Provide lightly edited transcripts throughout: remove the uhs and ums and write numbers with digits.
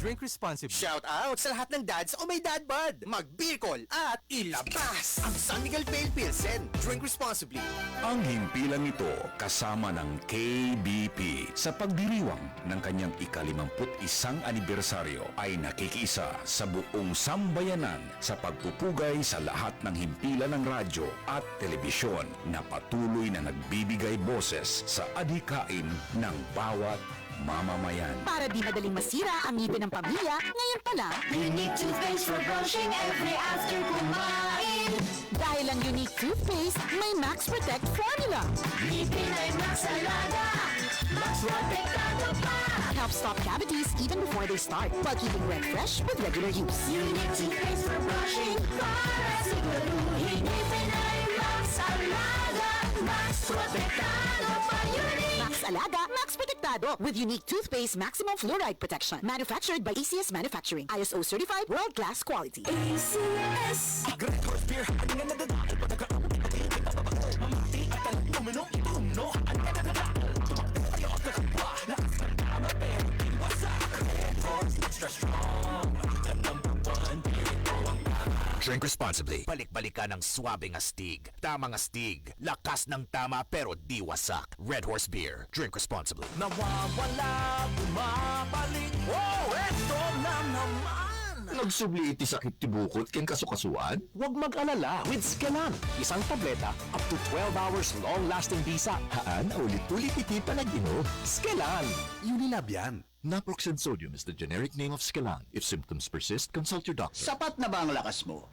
Drink responsibly. Shout out sa lahat ng dads o may dad bod. Mag-beer call at ilabas ang San Miguel Pale Pilsen. Drink responsibly. Ang himpilang ito kasama ng KBP sa pagdiriwang ng kanyang ika-51 anibersaryo ay nakikisa sa buong sambayanan sa pagpupugay sa lahat ng himpilan ng radyo at telebisyon na patuloy na nagbibigay boses sa adhikain ng bawat mamamayan. Para di madaling masira ang ngipin ng pamilya, ngayon pa lang, Unique toothpaste for brushing every after kumain. dahil ang unique toothpaste, may Max Protect formula. Ngipin ay Max Alaga, Max Protektado pa. Helps stop cavities even before they start, while keeping red fresh with regular use. Unique toothpaste for brushing para siguraduhin ngipin ay Max Alaga, Max Protektado pa. Unique. Max Alaga, Max Protectado with unique toothpaste maximum fluoride protection. Manufactured by ACS Manufacturing. ISO certified world-class quality. ACS. Drink responsibly. Balik-balikan ng swabing astig. Tamang astig. Lakas ng tama pero di wasak. Red Horse Beer. Drink responsibly. Nawawala, bumabalik. Oh, eto na naman! Nagsubli iti sakit tibukot ken kasukasuan? Huwag mag-alala with Skelan. Isang tableta, up to 12 hours long-lasting bisa. Haan, ulit-ulit iti palagino. Skelan! Unilab yan. Naproxen sodium is the generic name of Skelan. If symptoms persist, consult your doctor. Sapat na ba ang lakas mo?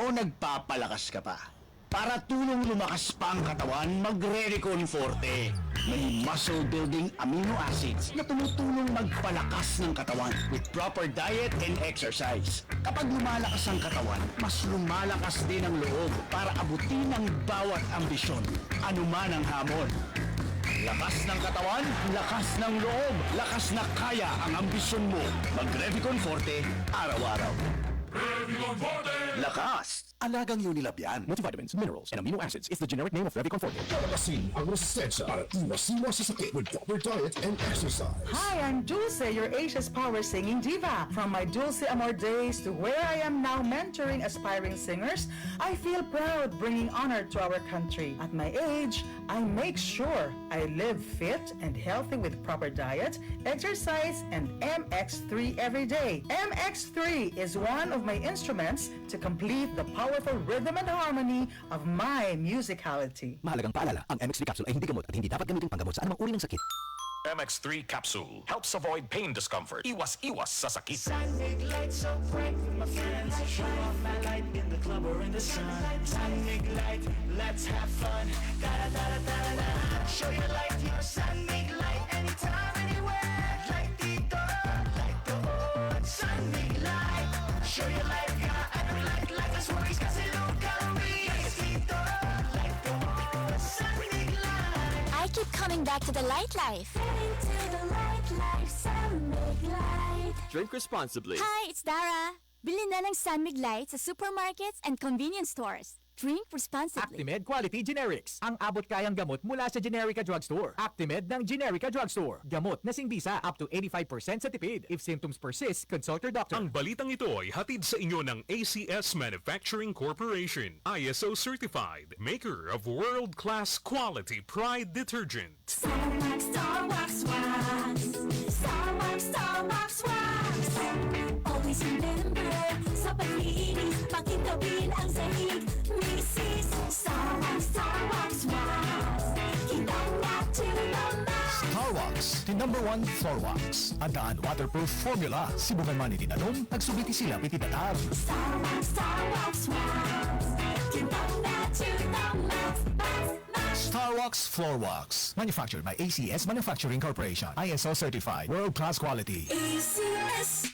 O nagpapalakas ka pa? Para tulong lumakas pa ang katawan, magre-Recon Forte. May muscle-building amino acids na tumutulong magpalakas ng katawan with proper diet and exercise. Kapag lumalakas ang katawan, mas lumalakas din ang loob para abutin ang bawat ambisyon, anuman ang hamon. Lakas ng katawan, lakas ng loob, lakas na kaya ang ambisyon mo. Mag-Revicon Forte, araw-araw. Lakas! Alagang Unilab yan. Multivitamins, minerals, and amino acids is the generic name of Revicon Forte. Palakasin ang resistensya para iwas-iwas sa sakit with proper diet and exercise. Hi, I'm Dulce, your Asia's power singing diva. From my Dulce Amor days to where I am now mentoring aspiring singers, I feel proud bringing honor to our country. At my age, I make sure I live fit and healthy with proper diet, exercise, and MX3 every day. MX3 is one of my instruments to complete the powerful rhythm and harmony of my musicality. Mahalagang paalala, ang MX3 capsule ay hindi gamot at hindi dapat gamitin panggamot sa anumang uri ng sakit. MX3 capsule helps avoid pain discomfort. Iwas-iwas sa sakit. Sunbig light so bright with my friends. Show off my light in the club or in the sun. Sunbig light, let's have fun. Da-da-da-da-da-da. Show your light, your Sunbig light. Anytime, anywhere. Light dito, light doon. Sunbig light. Show your light, yeah. I don't like less worries kasi low calories. Dito, light doon. Sunbig light. I keep coming back to the light life. Into the light life, Sunbig light. Drink responsibly. Hi, it's Dara. Bili na ng Sunmig Light sa supermarkets and convenience stores. Drink responsibly. Actimed Quality Generics. Ang abot kayang gamot mula sa Generica Drugstore. Actimed ng Generica Drugstore. Gamot na singbisa up to 85% sa tipid. If symptoms persist, consult your doctor. Ang balitang ito ay hatid sa inyo ng ACS Manufacturing Corporation. ISO certified. Maker of world-class quality Pride detergent. Starwax, Starwax wax. Starwax, Starwax wax. Always remember, sa paglinis, pakitawin ang sahig. Mrs. Starwax, Starwax wax. Kitang na to the max. Starwax, the #1 floor wax. Andaan waterproof formula. Sibukan man itinanong, nagsubiti sila pitinatar. Starwax, Starwax wax. Kitang na to the max, max, max. Starwax floor wax. Manufactured by ACS Manufacturing Corporation. ISO certified. World-class quality. ACS.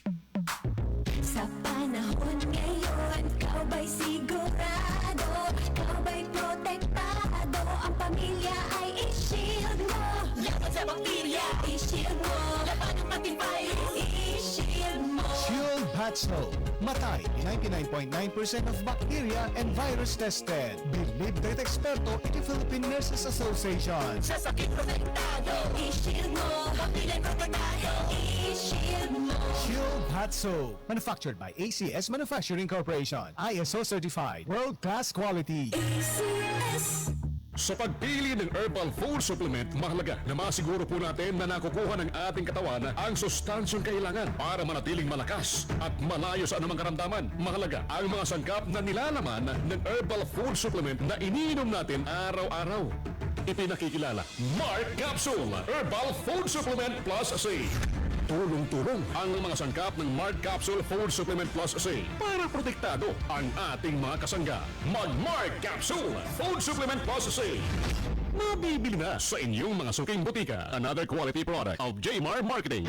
Sa panahon ngayon, ikaw ba'y sigurado? Ikaw ba'y protektado? Ang pamilya ay i-shield mo. Laban sa bakterya, i-shield mo. Laban ng matibay, i-shield mo. Shield Bat Snow. Matay 99.9% of bacteria and virus tested. Believed by eksperto in the Philippine Nurses Association. Sa sakit protektado, i-shield mo. Pamilya Shield Hot Soap. Manufactured by ACS Manufacturing Corporation. ISO certified. World-class quality. Sa pagpili ng herbal food supplement, mahalaga na masiguro po natin na nakukuha ng ating katawan ang sustansyong kailangan para manatiling malakas at malayo sa anumang karamdaman. Mahalaga ang mga sangkap na nilalaman ng herbal food supplement na iniinom natin araw-araw. Ipinakikilala, Mark Capsule Herbal Food Supplement Plus C. Tulong-tulong ang mga sangkap ng Mark Capsule Food Supplement Plus C para protektado ang ating mga kasangga. Mag-Mark Capsule Food Supplement Plus C. Mabibili na sa inyong mga suking butika. Another quality product of Jmar Marketing.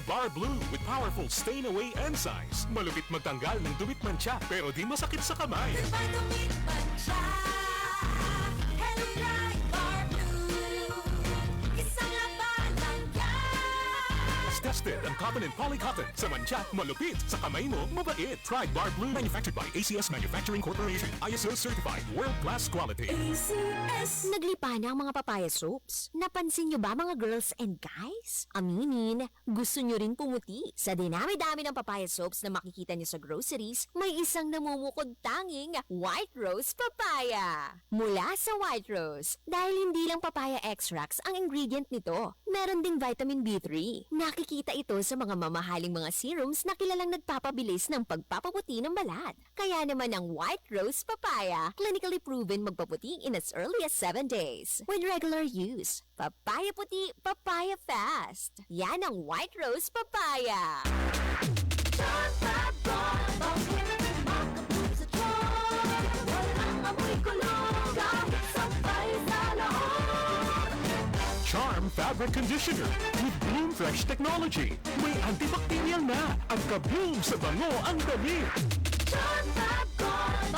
Bar Blue with powerful stain-away enzymes. Malupit magtanggal ng dumit mancha pero di masakit sa kamay. Tested ang cotton and polycotton. Sa mancha, malupit. Sa kamay mo, mabait. Try Bar Blue. Manufactured by ACS Manufacturing Corporation. ISO certified. World-class quality. ACS. Naglipa na ang mga papaya soaps. Napansin nyo ba mga girls and guys? Aminin, gusto nyo rin pumuti. Sa dinami-dami ng papaya soaps na makikita nyo sa groceries, may isang namumukod tanging White Rose Papaya. Mula sa White Rose, dahil hindi lang papaya extracts ang ingredient nito, meron ding vitamin B3. Nakikita ito sa mga mamahaling mga serums na kilalang nagpapabilis ng pagpapaputi ng balat. Kaya naman ang White Rose Papaya, clinically proven magpaputi in as early as 7 days. With regular use, papaya puti, papaya fast. Yan ang White Rose Papaya. Charm Fabric Conditioner with Bloom Fresh Technology. May antibacterial na at ka-bloom sa bango ang dami. Charm Fab Gone,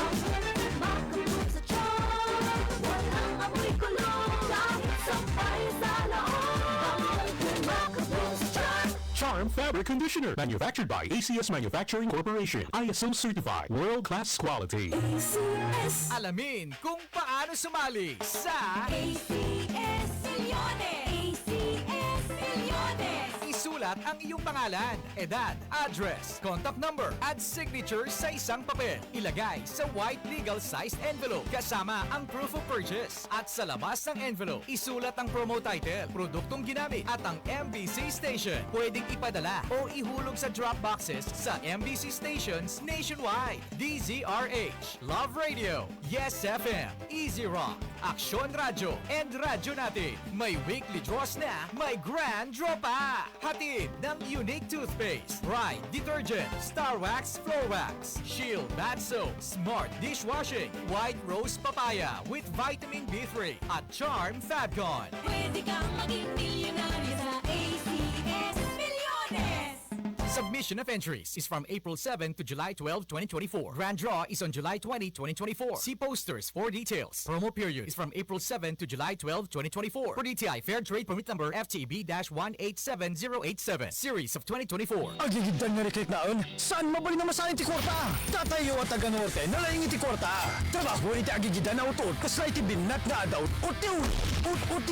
makabog sa charm. Walang amoy kulong, kahit sampay sa laon. Makabog sa charm. Charm Fabric Conditioner. Manufactured by ACS Manufacturing Corporation. ISO certified. World-class quality. ACS. Alamin kung paano sumali sa ACS Milyones. ACS Milyones. Isulat ang iyong pangalan, edad, address, contact number, at signature sa isang papel. Ilagay sa white legal-sized envelope kasama ang proof of purchase. At sa labas ng envelope, isulat ang promo title, produktong ginamit, at ang MBC station. Pwedeng ipadala o ihulog sa drop boxes sa MBC stations nationwide. DZRH, Love Radio, Yes FM, Easy Rock, Aksyon Radio, and Radyo Natin. May weekly draws na, may grand draw pa! Hatid ng Unique Toothpaste, Pride Detergent, Star Wax Floor Wax, Shield Bath Soap, Smart Dishwashing, White Rose Papaya with Vitamin B3, at Charm Fabcon. Pwede kang maging milyonaryo sa ACS Milyones. Submission of entries is from April 7 to July 12, 2024. Grand draw is on July 20, 2024. See posters for details. Promo period is from April 7 to July 12, 2024. For DTI Fair Trade Permit Number FTB-187087. Series of 2024. Agigidan nga reklik naon, saan mabali naman sa ti kwarta? Tatayo at taga norte, nalaing iti kwarta. Trabaho ni ti agigidan na utod, kasla iti binat na adaw, uti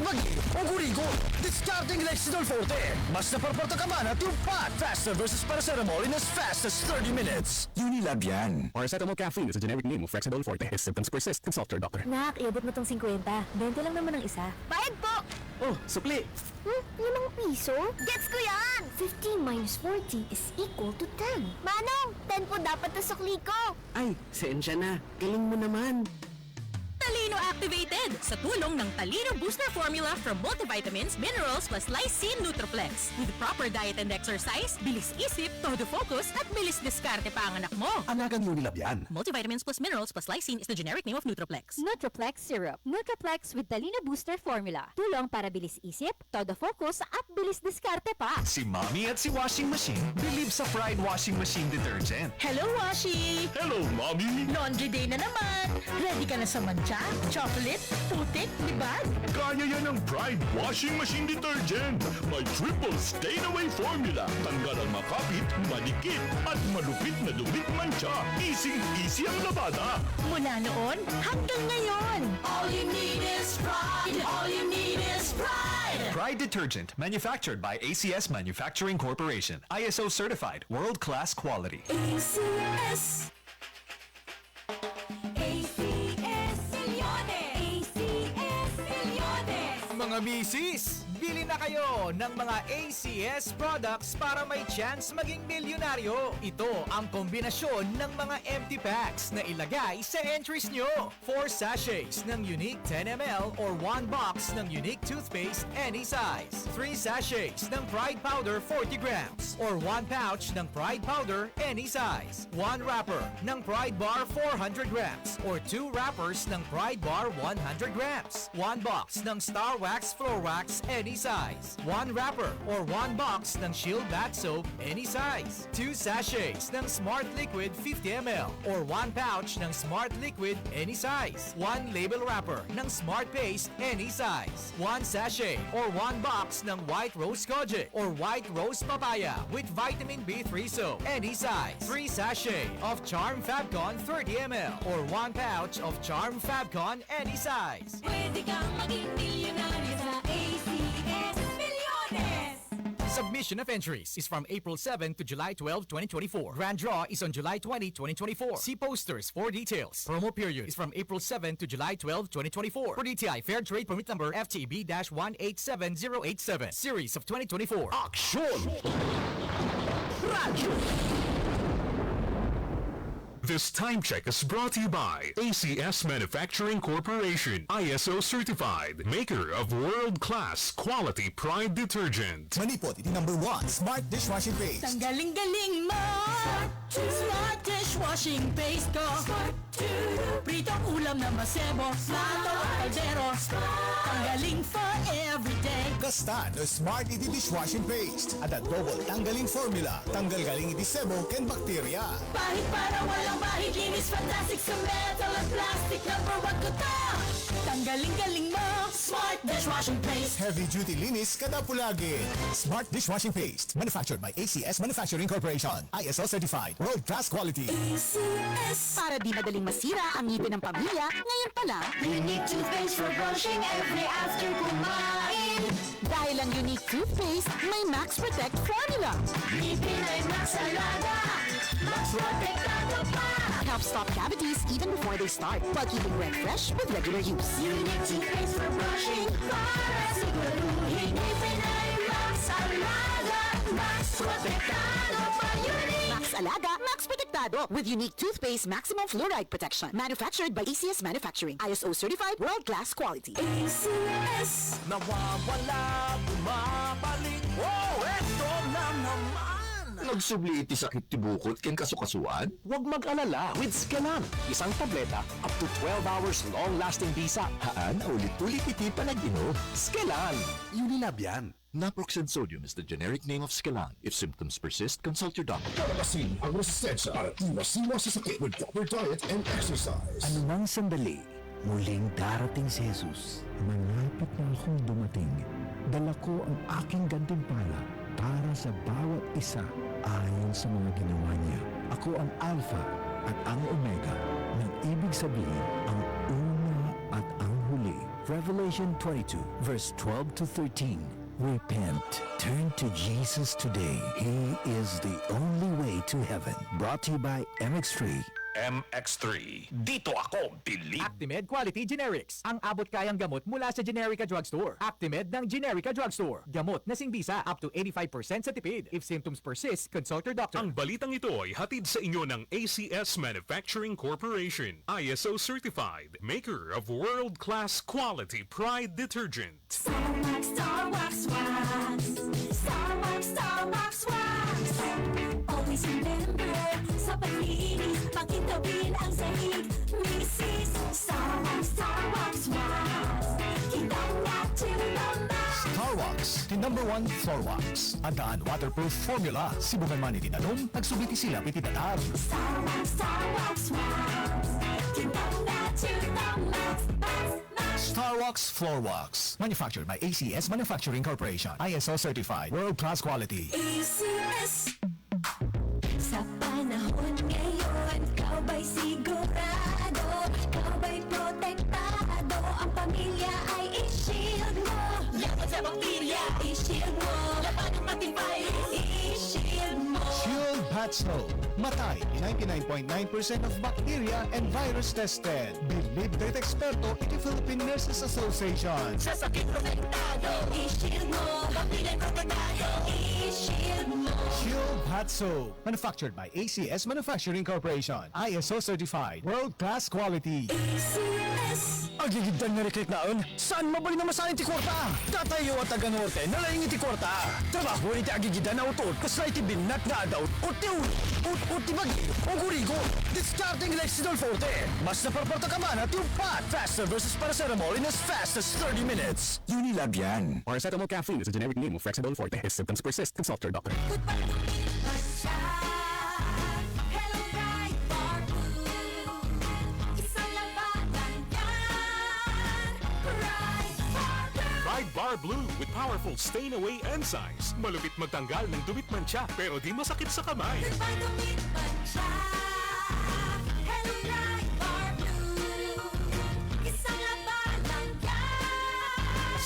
bagi, o gurigo. Discarding Lexidol Forte. Mas naparparta ka man at yung pat. Faster versus paracetamol in as fast as 30 minutes. Unilab yan. Paracetamol caffeine is a generic name of Flexidol Forte. If symptoms persist, consult your doctor. Nak, iabot mo tong 50. 20 lang naman ang isa. Bayad po! Oh, supli. 5 piso? Gets ko yan! 15 minus 40 is equal to 10. Manong, 10 po dapat na sukli ko. Ay, sensya na. Galing mo naman. Talino Activated sa tulong ng Talino Booster Formula from multivitamins, minerals plus lysine Nutriplex. With proper diet and exercise, bilis isip, todo focus at bilis diskarte pa ang anak mo. Anagang Unilab yan. Multivitamins plus minerals plus lysine is the generic name of Nutriplex. Nutriplex Syrup. Nutriplex with Talino Booster Formula. Tulong para bilis isip, todo focus at bilis diskarte pa. Si Mommy at si Washing Machine believe sa Pride Washing Machine Detergent. Hello, Washi! Hello, Mommy! Laundry day na naman! Ready ka na sa mancha, chocolate, putik, libag. Kaya yan ng Pride Washing Machine Detergent. May triple stain-away formula. Tanggal ang makapit, manikit, at malupit na dumit mancha. Easy-easy ang labada. Mula noon hanggang ngayon. All you need is pride. All you need is pride. Pride Detergent, manufactured by ACS Manufacturing Corporation. ISO certified, world-class quality. ACS. ACS Milyones. ACS Milyones. Mga misis, bili na kayo ng mga ACS products para may chance maging milyonaryo. Ito ang kombinasyon ng mga empty packs na ilagay sa entries nyo. 4 sachets ng unique 10ml or 1 box ng unique toothpaste any size. 3 sachets ng Pride Powder 40 grams or 1 pouch ng Pride Powder any size. 1 wrapper ng Pride Bar 400 grams or 2 wrappers ng Pride Bar 100 grams. 1 box ng Star Wax Floor Wax any size. 1 wrapper or 1 box ng Shield Bath Soap any size. 2 sachets ng Smart Liquid 50ml or 1 pouch ng Smart Liquid any size. 1 label wrapper ng Smart Paste any size. 1 sachet or 1 box ng White Rose Kojic or White Rose Papaya with Vitamin B3 Soap any size. 3 sachet of Charm Fabcon 30ml or 1 pouch of Charm Fabcon any size. Pwede kang maging milyonaryo sa ACS Milyones. Submission of entries is from April 7 to July 12, 2024. Grand draw is on July 20, 2024. See posters for details. Promo period is from April 7 to July 12, 2024. For DTI Fair Trade Permit Number FTEB-187087. Series of 2024. Action! Radyo! This time check is brought to you by ACS Manufacturing Corporation, ISO certified, maker of world-class quality Pride Detergent. Manipot, iti number 1, Smart Dishwashing Paste. Ang galing-galing mo. Smart dishwashing paste ko. Pritong ulam na masebo. Plato at kaldero. Ang galing for everyday. Kasta no Smart iti Dishwashing Paste. At ang double tanggaling formula. Tanggal galing iti sebo ken bakterya. Bahit para walang bahit. Linis fantastic sa metal at plastic. Number 1 ko to. Tanggaling-galing mo. Smart dishwashing paste. Heavy duty linis kada pulagi. Smart Dishwashing Paste. Manufactured by ACS Manufacturing Corporation. ISO certified. World-class quality. ACS. Para di madaling masira ang ngipin ng pamilya, ngayon pa lang, Unique toothpaste for brushing every after kumain. dahil ang unique toothpaste may Max Protect formula. Ngipin ay Max Alaga. Max Protectado pa. Helps stop cavities even before they start, while keeping red fresh with regular use. Unique toothpaste for brushing. Para siguraduhin ngipin ay Max Alaga. Max Protectado pa. Unique. Max Alaga, Max Protectado with unique toothpaste maximum fluoride protection. Manufactured by ACS Manufacturing. ISO certified, world-class quality. ACS. Nawawala, bumabalik. Oh, eto na naman! Nagsubli iti sakit tibukot ken kasukasuan? Huwag mag-alala with Scalan. Isang tableta up to 12 hours long-lasting bisa. Haan, ulit-ulit iti panag-inom. Scalan. Unilab yan. Naproxen sodium is the generic name of Scalan. If symptoms persist, consult your doctor. Kalamasin ang resistensya at iwas-iwas sa sakit with proper diet and exercise. Anumang sandali, muling darating si Jesus. Malapit na akong dumating. Dala ko ang aking gantimpala para sa bawat isa ayon sa mga ginawa niya. Ako ang Alpha at ang Omega, nang ibig sabihin ang una at ang huli. Revelation 22 verse 12 to 13. Repent. Turn to Jesus today. He is the only way to heaven. Brought to you by MX3. MX3. Dito ako, believe. Actimed Quality Generics. Ang abot kayang gamot mula sa Generica Drugstore. Actimed ng Generica Drugstore. Gamot na singbisa up to 85% sa tipid. If symptoms persist, consult your doctor. Ang balitang ito ay hatid sa inyo ng ACS Manufacturing Corporation, ISO certified, maker of world-class quality Pride Detergent. Star Wax, Star Wax Wax. Star Wax, Star Wax Wax. Always remember, sa paglinis, pakitawin ang sahig. Mrs. Star Wax, Star Wax Wax. Kitang natin naman. Star Wax, the number 1 floor wax. Andaan waterproof formula. Sibukan man iti danom, nagsubiti sila piti datar. Star Wax, Star Wax Wax. Kitang natin naman. Starwax Floor Wax. Manufactured by ACS Manufacturing Corporation. ISO certified. World-class quality. ACS. Sa panahon ngayon, ikaw ba'y sigurado? Ikaw ba'y protektado? Ang pamilya ay i-shield mo. Laban sa bakterya, i-shield mo. Laban ng matibay, i-shield mo. Shield Bat Soap. Matay 99.9% of bacteria and virus tested. Believed by experto in the Philippine Nurses Association. Sa sakit protektado, i-shield mo. Pamilya protektado, i-shield mo. Shield Bat Soap. Manufactured by ACS Manufacturing Corporation. ISO certified. World-class quality. ACS. Agigiddan nga reklik naon, saan mabalik na masahin ti kwarta? Tatayo at taga-norte, nalaing ti kwarta. Trabaho ni ti agigiddan na utod, kasay ti binat na adaw, o ti bagi, o gurigo. Discarding Lexidol Forte. Mas naparporta ka man at yung pat. Faster versus paracetamol in as fast as 30 minutes. Unilab yan. Paracetamol caffeine is a generic name of Flexidol Forte. If symptoms persist, consult your doctor. Pride Bar Blue with powerful stain-away enzymes. Malupit magtanggal ng dumit mancha pero di masakit sa kamay.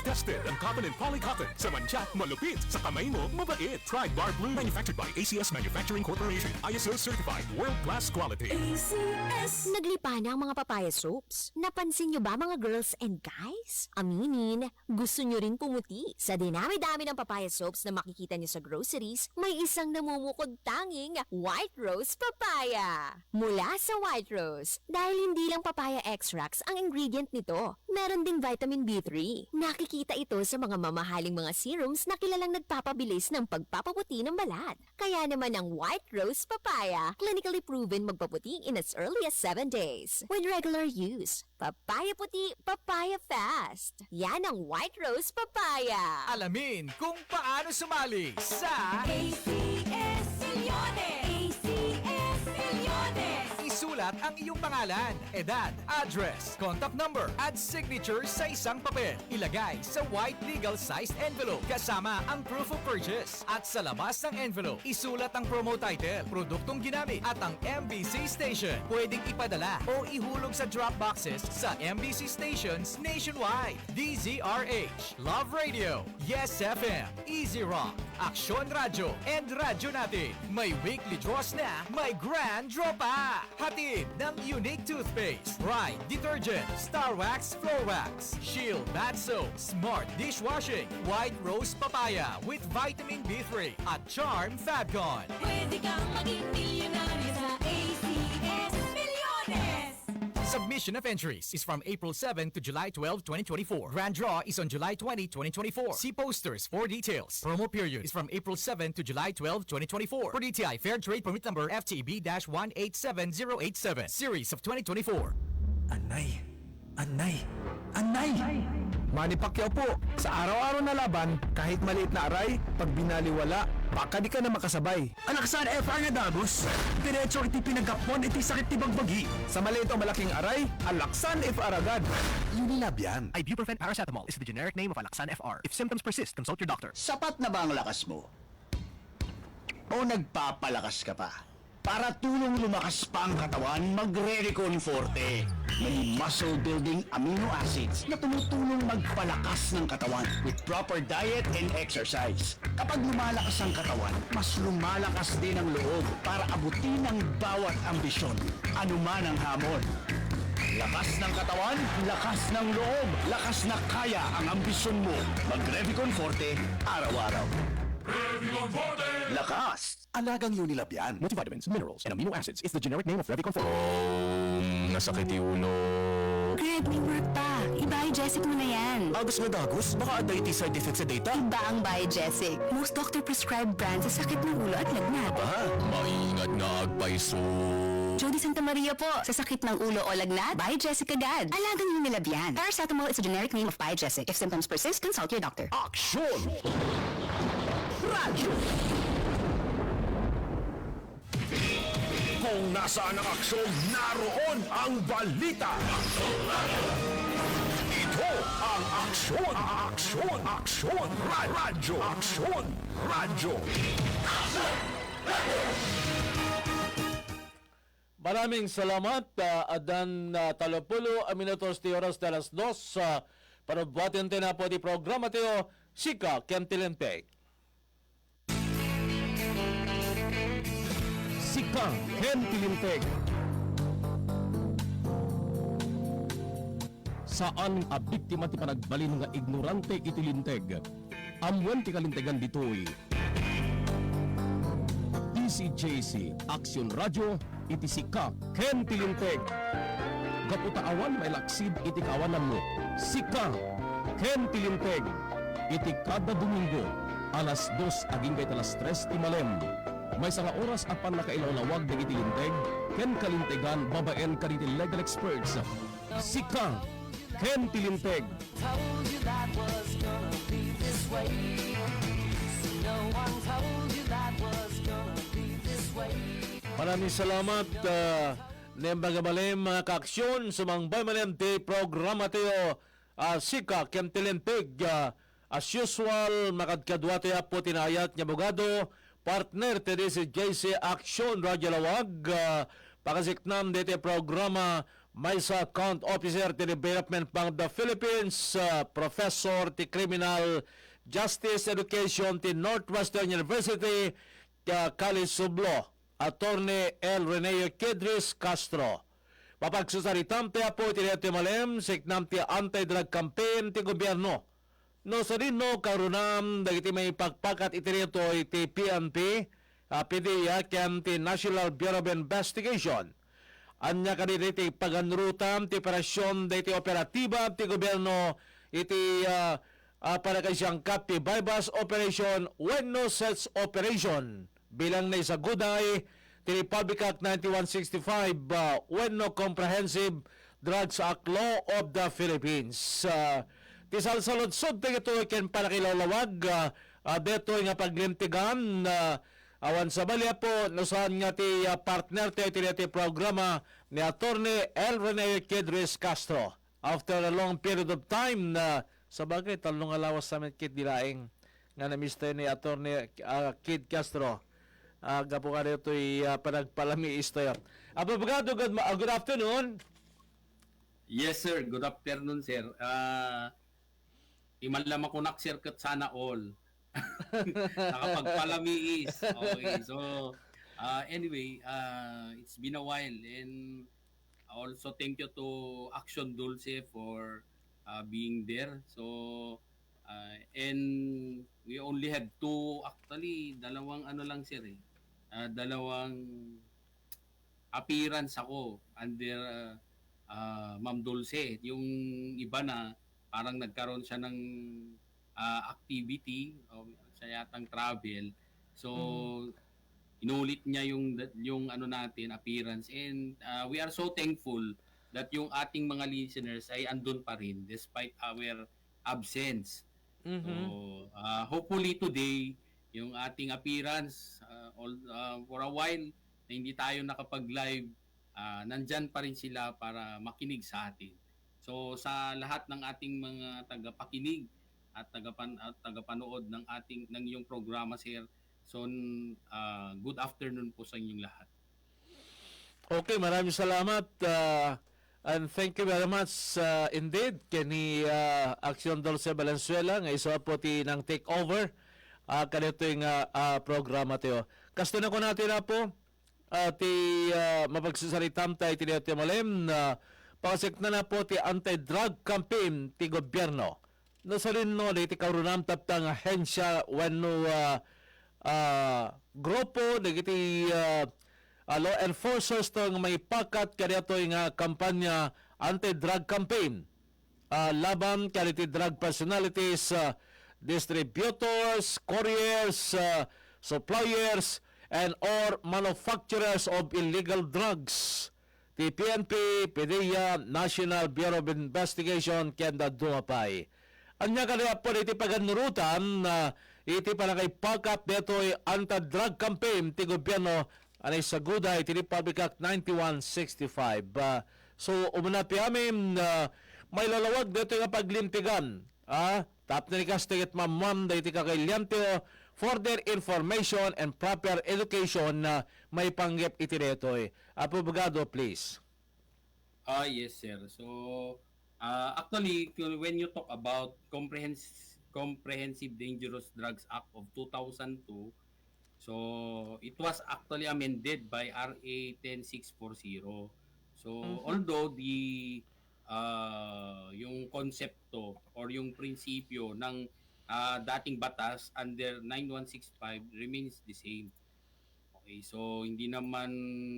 Tested ang cotton and polycotton. Sa mancha, malupit. Sa kamay mo, mabait. Pride Bar Blue. Manufactured by ACS Manufacturing Corporation. ISO certified. World-class quality. ACS. Naglipa na ang mga papaya soaps. Napansin nyo ba mga girls and guys? Aminin, gusto nyo rin pumuti. Sa dinami-dami ng papaya soaps na makikita nyo sa groceries, may isang namumukod tanging White Rose Papaya. Mula sa White Rose, dahil hindi lang papaya extracts ang ingredient nito, meron ding vitamin B3. Nakikita ito sa mga mamahaling mga serums na kilalang nagpapabilis ng pagpapaputi ng balat. Kaya naman ang White Rose Papaya, clinically proven magpaputi in as early as 7 days. With regular use, papaya puti, papaya fast. Yan ang White Rose Papaya. Alamin kung paano sumali sa ACS Milyones! ACS Milyones! Isulat ang iyong pangalan, edad, address, contact number, at signature sa isang papel. Ilagay sa white legal-sized envelope kasama ang proof of purchase. At sa labas ng envelope, isulat ang promo title, produktong ginamit, at ang MBC station. Pwedeng ipadala o ihulog sa drop boxes sa MBC stations nationwide. DZRH, Love Radio, Yes FM, Easy Rock, Aksyon Radio, and Radyo Natin. May weekly draws na, may grand draw pa! Hatid ng Unique Toothpaste, Pride Detergent, Starwax Floor Wax, Shield Bath Soap, Smart Dishwashing, White Rose Papaya with Vitamin B3 at Charm Fabcon. Pwede kang maging milyonaryo sa ACS Milyones! Submission of entries is from April 7 to July 12, 2024. Grand draw is on July 20, 2024. See posters for details. Promo period is from April 7 to July 12, 2024. For DTI Fair Trade Permit Number FTB-187087. Series of 2024. Anay! Manny Pacquiao po, sa araw-araw na laban, kahit maliit na aray, pag binaliwala, baka di ka na makasabay. Alaksan FR na Dagos. Diretso iti pinagkapon iti sakit ti bagbagi. Sa maliit o malaking aray, Alaksan FR agad. Unilab yan. Ibuprofen paracetamol is the generic name of Alaksan FR. If symptoms persist, consult your doctor. Sapat na ba ang lakas mo? O nagpapalakas ka pa? Para tulong lumakas pa ang katawan, magre-Recon Forte. May muscle-building amino acids na tumutulong magpalakas ng katawan with proper diet and exercise. Kapag lumalakas ang katawan, mas lumalakas din ang loob para abutin ang bawat ambisyon, anuman ang hamon. Lakas ng katawan, lakas ng loob, lakas na kaya ang ambisyon mo. Mag-Revicon Forte, araw-araw. Revicon Forte! Lakas! Alagang Unilab yan. Multivitamins, minerals, and amino acids is the generic name of Revicon Forte. Nasakit yung ulo. Greg, may work pa. I-Biogesic mo na yan. Agos na Dagos, baka ada side effect sa data. Iba ang Biogesic. Most doctor-prescribed brand sa sakit ng ulo at lagnat. Maingat na agpaiso. Jody Santa Maria po. Sa sakit ng ulo o lagnat, Biogesic agad. Alagang Unilab yan. Paracetamol is a generic name of Biogesic. If symptoms persist, consult your doctor. Aksyon! Radyo! Kung nasaan ang aksyon, naroon ang balita. Aksyon! Aksyon! Aksyon! Radyo! Aksyon! Radyo! Maraming salamat, Adan Talopulo, a minutos de oras de las 2. Para buhatin tayo na po di programa tayo, Sika Kentilente. Sika Kentilinteg. Saan a biktima ti panagbalin nga ignorante itilinteg. Amwen ti kalintegan ditoy. DCJC Action Radio iti Sika Kentilinteg. Gaputaawan may laksid iti kawanan mo. Sika Kentilinteg. Iti kada Domingo alas 2 aging kay alas 3 ti malem. May sanga oras apan nakailawlawag ng itilinteg, ken kalintegan babaen kariti legal experts. Sika Kentilinteg. Told you that was gonna be this way. No one told you that was gonna be this way. Maraming salamat, Nembagabalem mga kaaksyon sa mga baymalente programa tayo, Sika Kentilinteg. As usual, makadkadwa tayo po tinayat niya bugado, partner tayo si JC Action Radio Lawag, pakasiknam dito programa, may sa Account Officer to Development Bank of the Philippines, Professor ti Criminal Justice Education ti Northwestern University, College of Law, Attorney L. Reneo Kedris Castro. Papagsusaritam tayo po ti Reto Malem, siknam ti anti-drug campaign ti gobyerno. No sa rin no, karunam, dagiti may pagpakat iti Reto iti PNP, PDEA, ken ti National Bureau of Investigation. Anya kanina iti paganrutam, ti operasyon, iti operatiba, ti gobyerno, iti para kay siyang kapi bypass operation, when no such operation, bilang na isaguday, ti Republic Act 9165, when no comprehensive Drugs Act Law of the Philippines. Ti salsaludsod, ti ito ken para kilawlawag, dito nga paglintigan, awan sa balya po, nasaan nga ti partner tayo ti programa ni Attorney L. Rene Kedris Castro. After a long period of time na sa bagay, talong alawas sa amin kit dilaing nga na-miss tayo ni Attorney Kid Castro. Gapo ka rito panagpalami tayo. Abogado, good afternoon. Yes sir, good afternoon sir. Imanlam ako naksirkat sana all. Nakapagpalamiis. Okay, so anyway, it's been a while, and also thank you to Action Dulce for being there. So and we only have dalawang ano lang sir dalawang appearance ako under Ma'am Dulce. Yung iba na parang nagkaroon siya ng activity sa yatang travel, so inulit niya yung ano natin appearance, and we are so thankful that yung ating mga listeners ay andun pa rin despite our absence. So hopefully today yung ating appearance for a while na hindi tayo nakapag-live, nandyan pa rin sila para makinig sa atin. So sa lahat ng ating mga tagapakinig at tagapanood ng iyong programa sir. So good afternoon po sa inyong lahat. Okay, maraming salamat and thank you very much indeed kini Action Dulce Valenzuela nga isa po ti nang take over kanito yung programa tayo. Kasto na ko natin na po ti mapagsasaritam tayo ti Reto Malem na pakasik na po ti anti-drug campaign ti gobyerno. Nasalin no, iti karunam taptang ahensya wenno grupo, iti law enforcers to nga may pakat kaya to yung kampanya anti-drug campaign. Laban kaya iti drug personalities, distributors, couriers, suppliers, and or manufacturers of illegal drugs. Ti PNP, PDEA, National Bureau of Investigation, kenda dumapay. Anya kaya po iti paganurutan iti palakay pakat dito anti-drug campaign ti gobyerno anay saguda iti Republic Act 9165. So umuna pi amin may lalawag dito nga paglintigan. Tap na tiket mamam da iti kakailyanto further information and proper education na may panggap iti detoy. Abogado, please. Yes, sir. So, actually, when you talk about Comprehensive Dangerous Drugs Act of 2002, so it was actually amended by RA 10640. So, although yung konsepto or yung prinsipyo ng dating batas under 9165 remains the same. Okay, so hindi naman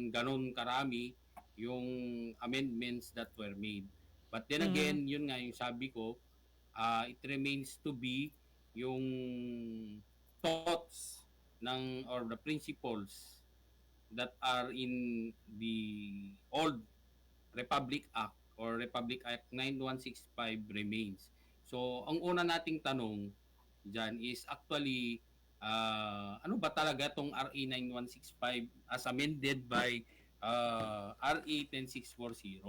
ganun karami yung amendments that were made. But then again, yun nga yung sabi ko, it remains to be yung thoughts or the principles that are in the old Republic Act or Republic Act 9165 remains. So, ang una nating tanong dyan is actually, ano ba talaga itong RA 9165 as amended by RA 10640?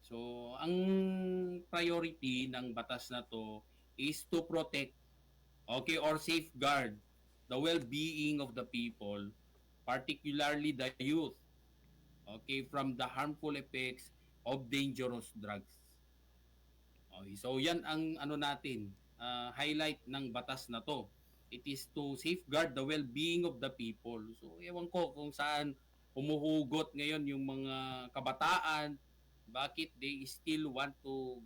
So, ang priority ng batas na to is to protect, or safeguard the well-being of the people, particularly the youth, from the harmful effects of dangerous drugs. Okay, so yan ang highlight ng batas na to. It is to safeguard the well-being of the people. So, ewan ko kung saan humuhugot ngayon yung mga kabataan, bakit they still want to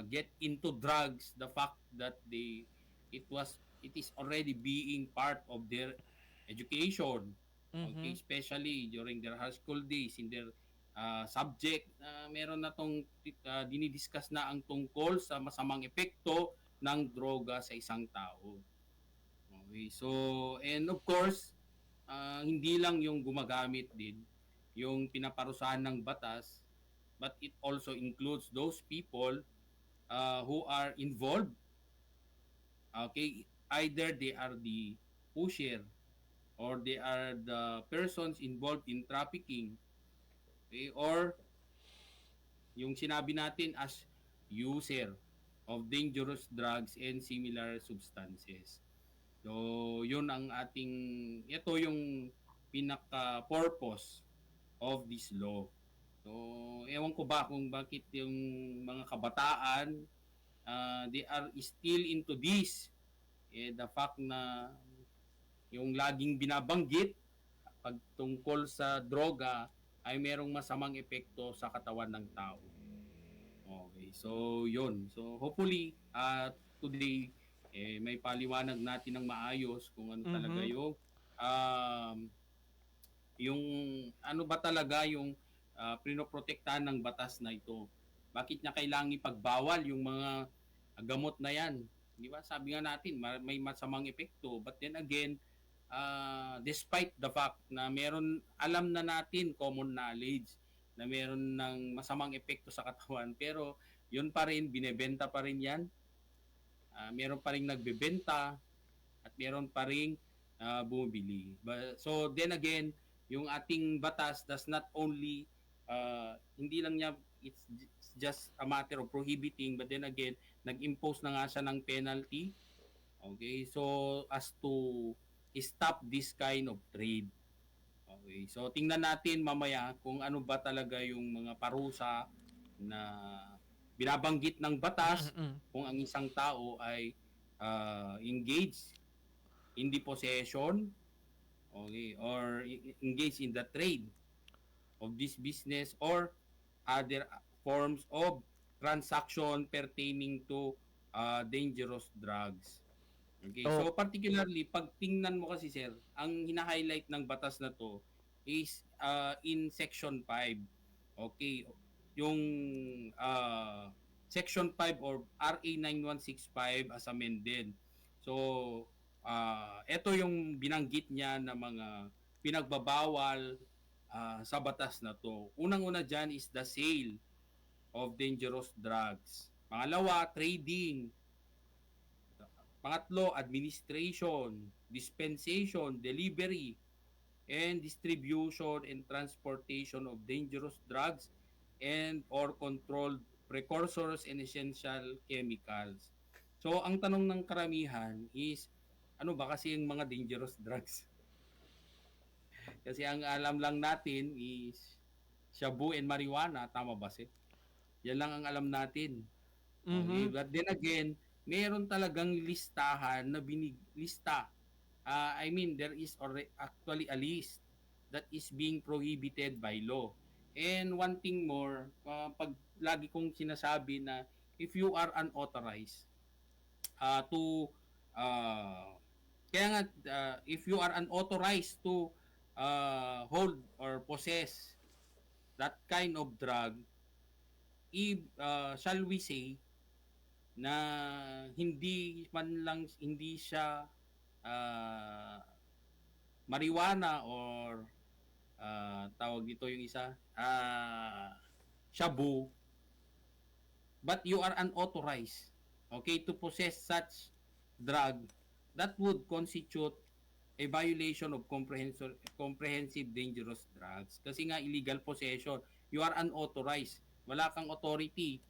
get into drugs, the fact that it is already being part of their education, especially during their high school days, in their subject, meron na tong dinidiscuss na ang tungkol sa masamang epekto ng droga sa isang tao. Okay, so, and of course, hindi lang yung gumagamit din yung pinaparusahan ng batas, but it also includes those people who are involved. Okay, either they are the pusher or they are the persons involved in trafficking, okay, or yung sinabi natin as user of dangerous drugs and similar substances. So, yun ang ito yung pinaka-purpose of this law. So, ewan ko ba kung bakit yung mga kabataan, they are still into this. The fact na yung laging binabanggit pag tungkol sa droga ay merong masamang epekto sa katawan ng tao. Okay, so yun. So, hopefully, today, may paliwanag natin ng maayos kung ano talaga yung ano ba talaga yung pinoprotektahan ng batas na ito. Bakit niya kailangang ipagbawal yung mga gamot na yan? Di ba? Sabi nga natin, may masamang epekto. But then again, despite the fact na alam na natin, common knowledge, na meron ng masamang epekto sa katawan, pero yun pa rin, binebenta pa rin yan. Meron pa rin nagbebenta at meron pa rin bumibili. So then again, yung ating batas does not only hindi lang niya it's just a matter of prohibiting, but then again nag-impose na nga siya ng penalty, okay, so as to stop this kind of trade. Okay, so tingnan natin mamaya kung ano ba talaga yung mga parusa na binabanggit ng batas kung ang isang tao ay engaged in the possession, okay, or engaged in the trade of this business or other forms of transaction pertaining to dangerous drugs. Okay, so particularly pag tingnan mo kasi sir, ang hina-highlight ng batas na to is in section 5. Okay, yung section 5 or RA 9165 as amended. So ito yung binanggit niya na mga pinagbabawal sa batas na to. Unang-una dyan is the sale of dangerous drugs. Pangalawa, trading. Pangatlo, administration, dispensation, delivery, and distribution and transportation of dangerous drugs and or controlled precursors and essential chemicals. So, ang tanong ng karamihan is, ano ba kasi yung mga dangerous drugs? Kasi ang alam lang natin is shabu and marijuana, tama ba si? Yan lang ang alam natin. Okay? But then again, meron talagang listahan na lista. I mean, there is actually a list that is being prohibited by law. And one thing more, pag lagi kong sinasabi na if you are unauthorized if you are unauthorized to hold or possess that kind of drug, shall we say na hindi siya marijuana or tawag dito yung isa shabu, but you are unauthorized, okay, to possess such drug, that would constitute a violation of comprehensive dangerous drugs. Kasi nga illegal possession, you are unauthorized, wala kang authority.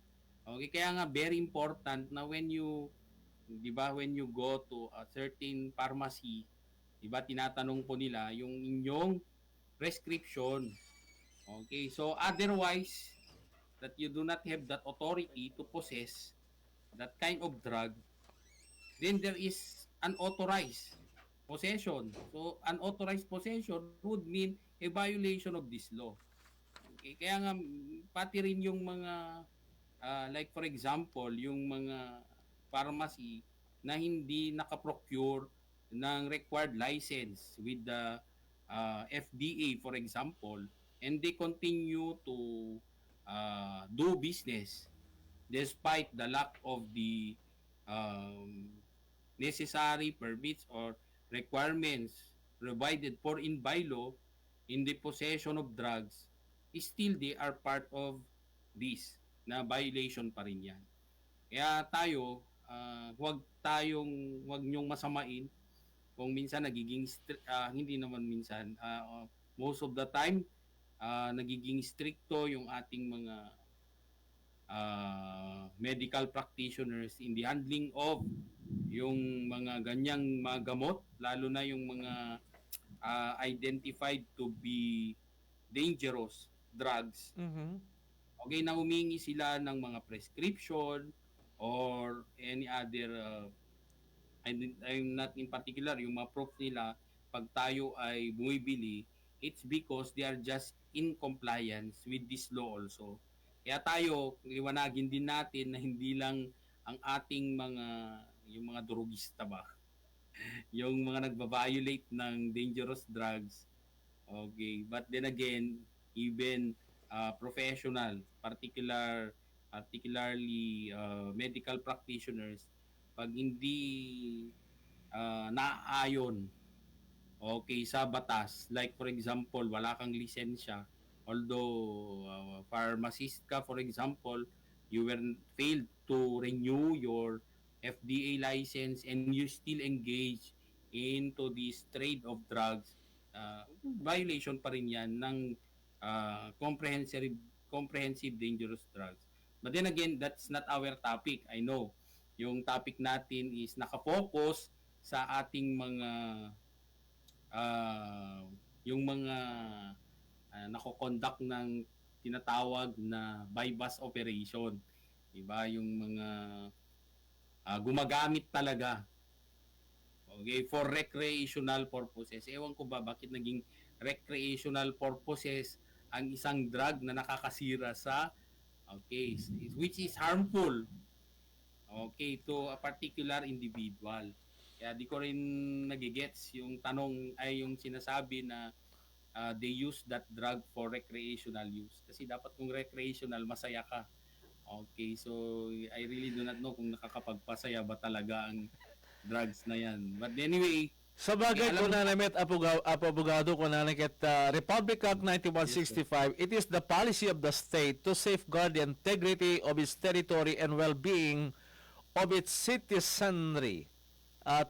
Okay, kaya nga very important na when you go to a certain pharmacy, 'di ba, tinatanong po nila yung inyong prescription. Okay, so otherwise that you do not have that authority to possess that kind of drug, then there is unauthorized possession. So unauthorized possession would mean a violation of this law. Okay, kaya nga pati rin yung mga like for example, yung mga pharmacy na hindi nakaprocure ng required license with the FDA, for example, and they continue to do business despite the lack of the necessary permits or requirements provided for in by law in the possession of drugs, still they are part of this na violation pa rin yan. Kaya tayo, huwag nyong masamain kung minsan nagiging hindi naman minsan, most of the time nagiging stricto yung ating mga medical practitioners in the handling of yung mga ganyang mga gamot, lalo na yung mga identified to be dangerous drugs. Okay, na humingi sila ng mga prescription or any other I'm not in particular yung mga proof nila pag tayo ay bumibili, it's because they are just in compliance with this law also. Kaya tayo, liwanagin din natin na hindi lang ang ating yung mga drugista ba, yung mga nagba-violate ng dangerous drugs, okay, but then again, even professional, particularly medical practitioners, pag hindi naaayon okay sa batas, like for example, wala kang lisensya, although pharmacist ka, for example, you were failed to renew your FDA license and you still engage into this trade of drugs, violation pa rin yan ng comprehensive dangerous drugs. But then again, that's not our topic. I know. Yung topic natin is nakafocus sa ating mga yung mga nako-conduct ng tinatawag na buy-bust operation. Diba? Yung mga gumagamit talaga. Okay, for recreational purposes. Ewan ko ba bakit naging recreational purposes ang isang drug na nakakasira sa which is harmful to a particular individual. Kaya di ko rin nagigets yung tanong ay yung sinasabi na they use that drug for recreational use. Kasi dapat kung recreational, masaya ka. Okay, so I really do not know kung nakakapagpasaya ba talaga ang drugs na yan. But anyway, sa bagay ko na namit abogado ko na nakit Republic Act 9165, it is the policy of the state to safeguard the integrity of its territory and well-being of its citizenry.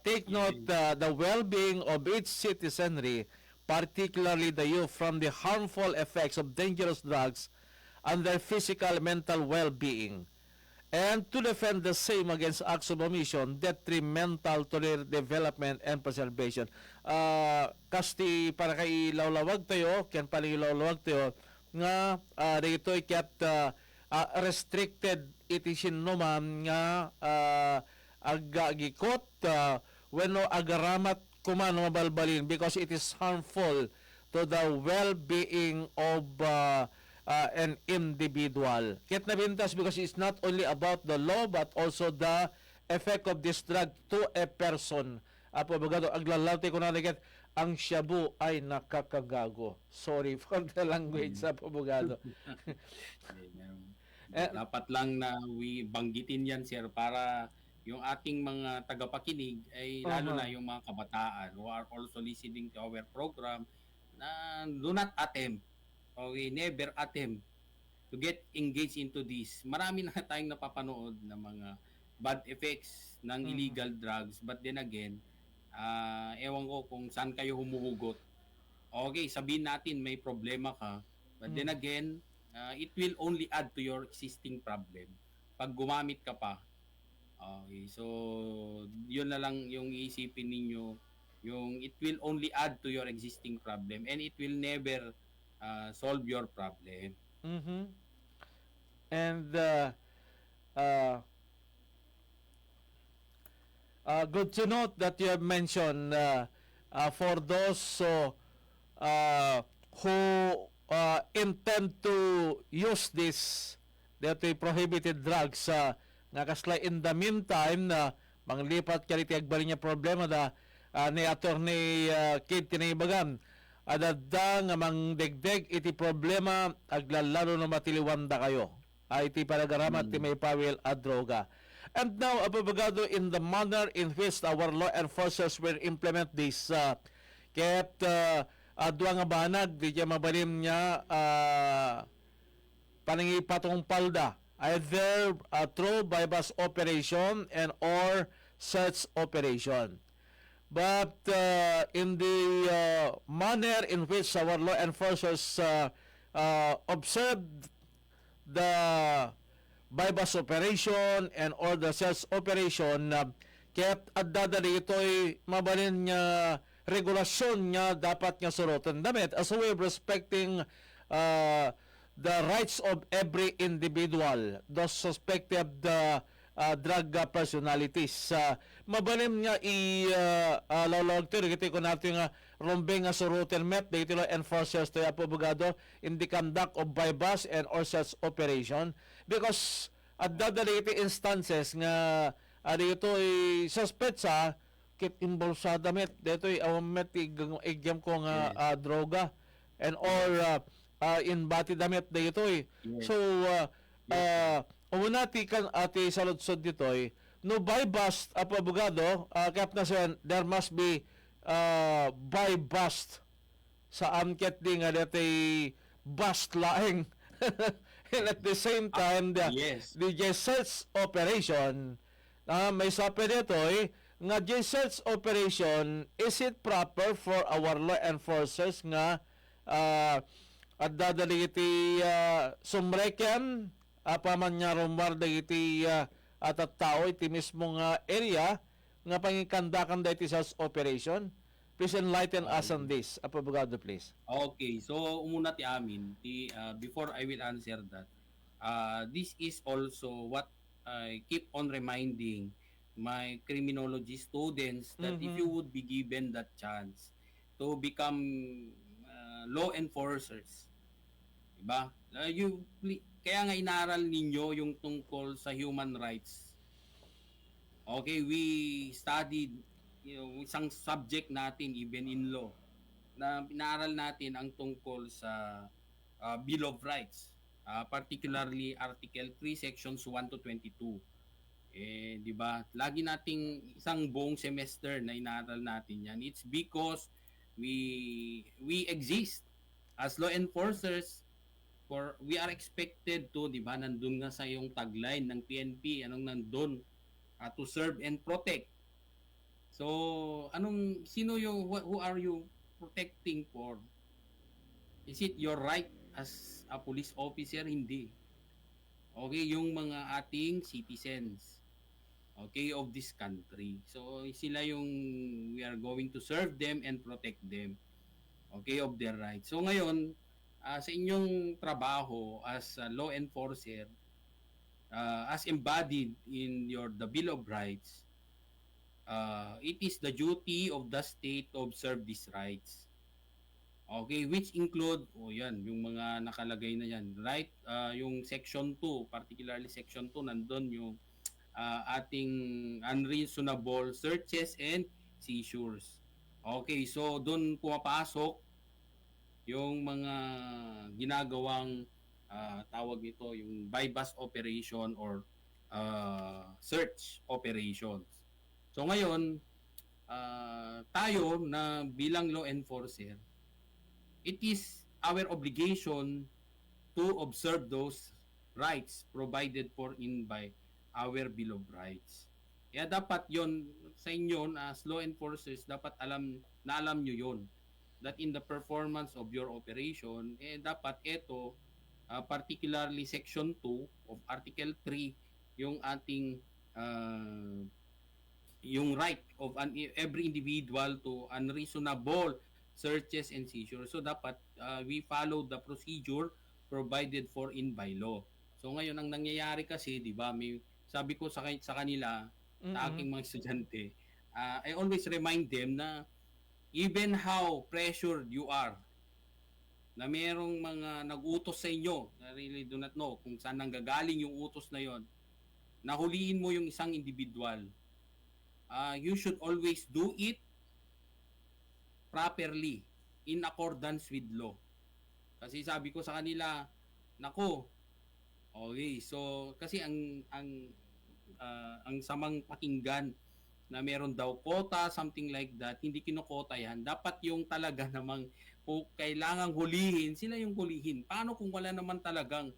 Take note, the well-being of its citizenry, particularly the youth, from the harmful effects of dangerous drugs, and their physical and mental well-being, and to defend the same against acts of omission detrimental to their development and preservation. Kasti para kay lawlawag tayo, ken paling lawlawag tayo, nga dito ikat restricted iti sinuman nga agagikot when no agaramat kuman mabalbalin because it is harmful to the well-being of an individual. Kit nabintas because it's not only about the law but also the effect of this drug to a person. Apo bagado aglalati ko na nakit ang shabu ay nakakagago. Sorry for the language sa abogado. Dapat lang na banggitin yan, sir, para yung ating mga tagapakinig ay lalo na yung mga kabataan who are also listening to our program na do not attempt, okay, never attempt to get engaged into this. Marami na tayong napapanood na mga bad effects ng illegal drugs, but then again, ewan ko kung saan kayo humuhugot. Okay, sabihin natin may problema ka, but then again, it will only add to your existing problem pag gumamit ka pa. Okay, so yun na lang yung iisipin ninyo, yung it will only add to your existing problem and it will never solve your problem. And good to note that you have mentioned for those who intend to use this that prohibited drugs nga kasla in the meantime na manglipat kali ti agbali niya problema da ni attorney Kid tinaibagan adada nga mangdegdeg iti problema aglalalo na matiliwan da kayo iti palagaramat ti may pawil a droga. And now ababagado in the manner in which our law enforcers will implement this ket adwa nga banag di mabalim niya panangipatong palda either through bypass operation and or search operation. But in the manner in which our law enforcers observed the bypass operation and or the search operation, kaya't adadali ito'y mabalin niya regulasyon niya dapat nga surutan damit as a way of respecting the rights of every individual, those suspected drug personalities. Mabalim nga lalawag ito, rikiti ko natin nga rombeng nga surutin met, dito enforcers to po bugado in the conduct of bypass and or search operation because at dadaliti instances nga dito ay suspect sa kit involved sa damit, dito ay awamet igyam ko nga droga and or in bati damit dito eh. So umunati kan ati saludsod dito eh no bypass abogado kap na sen there must be bypass sa amket ding nga dito bust laing and at the same time the search operation may sabi dito eh nga search operation, is it proper for our law enforcers nga at dadali iti sumreken apaman nga rumbar dagiti at tao iti mismo nga area nga pangikandakan da iti search operation? Please enlighten us on this, abogado, please. Okay, so umuna ti amin before I will answer that, this is also what I keep on reminding my criminology students that if you would be given that chance to become law enforcers, diba? Kaya nga inaral ninyo yung tungkol sa human rights. Okay, we studied isang subject natin even in law na inaaral natin ang tungkol sa Bill of Rights, particularly Article 3, Sections 1 to 22. Di ba? Lagi nating isang buong semester na inaaral natin yan. It's because we exist as law enforcers we are expected to, di ba? Nandun nga sa yung tagline ng PNP, anong nandun? To serve and protect. So, who are you protecting for? Is it your right as a police officer, hindi. Okay, yung mga ating citizens, okay, of this country. So sila yung we are going to serve them and protect them, okay, of their rights. So ngayon, sa inyong trabaho as a law enforcer, as embodied in the Bill of Rights, it is the duty of the state to observe these rights. Okay, which include, yan, yung mga nakalagay na yan, right? Yung Section 2, particularly Section 2, nandun yung ating unreasonable searches and seizures. Okay, so doon pumapasok yung mga ginagawang tawag nito, yung buy-bust operation or search operations. So ngayon, tayo na bilang law enforcer, it is our obligation to observe those rights provided for in by our Bill of Rights. Kaya dapat yon sa inyo as law enforcers, dapat alam nyo yon, that in the performance of your operation, dapat ito, particularly Section 2 of Article 3, yung ating yung right of every individual to unreasonable searches and seizures. So dapat we follow the procedure provided for in by law. So ngayon ang nangyayari kasi, 'di ba, may sabi ko sa kanila, sa aking mga estudyante, I always remind them na even how pressured you are, na mayroong mga nag-utos sa inyo, na really do not know kung saan nanggagaling yung utos na yon, nahuliin mo yung isang individual, you should always do it properly in accordance with law. Kasi sabi ko sa kanila, nako, okay, so kasi ang samang pakinggan na meron daw quota, something like that, hindi kinokota yan. Dapat yung talaga namang kailangang hulihin, sila yung hulihin. Paano kung wala naman talagang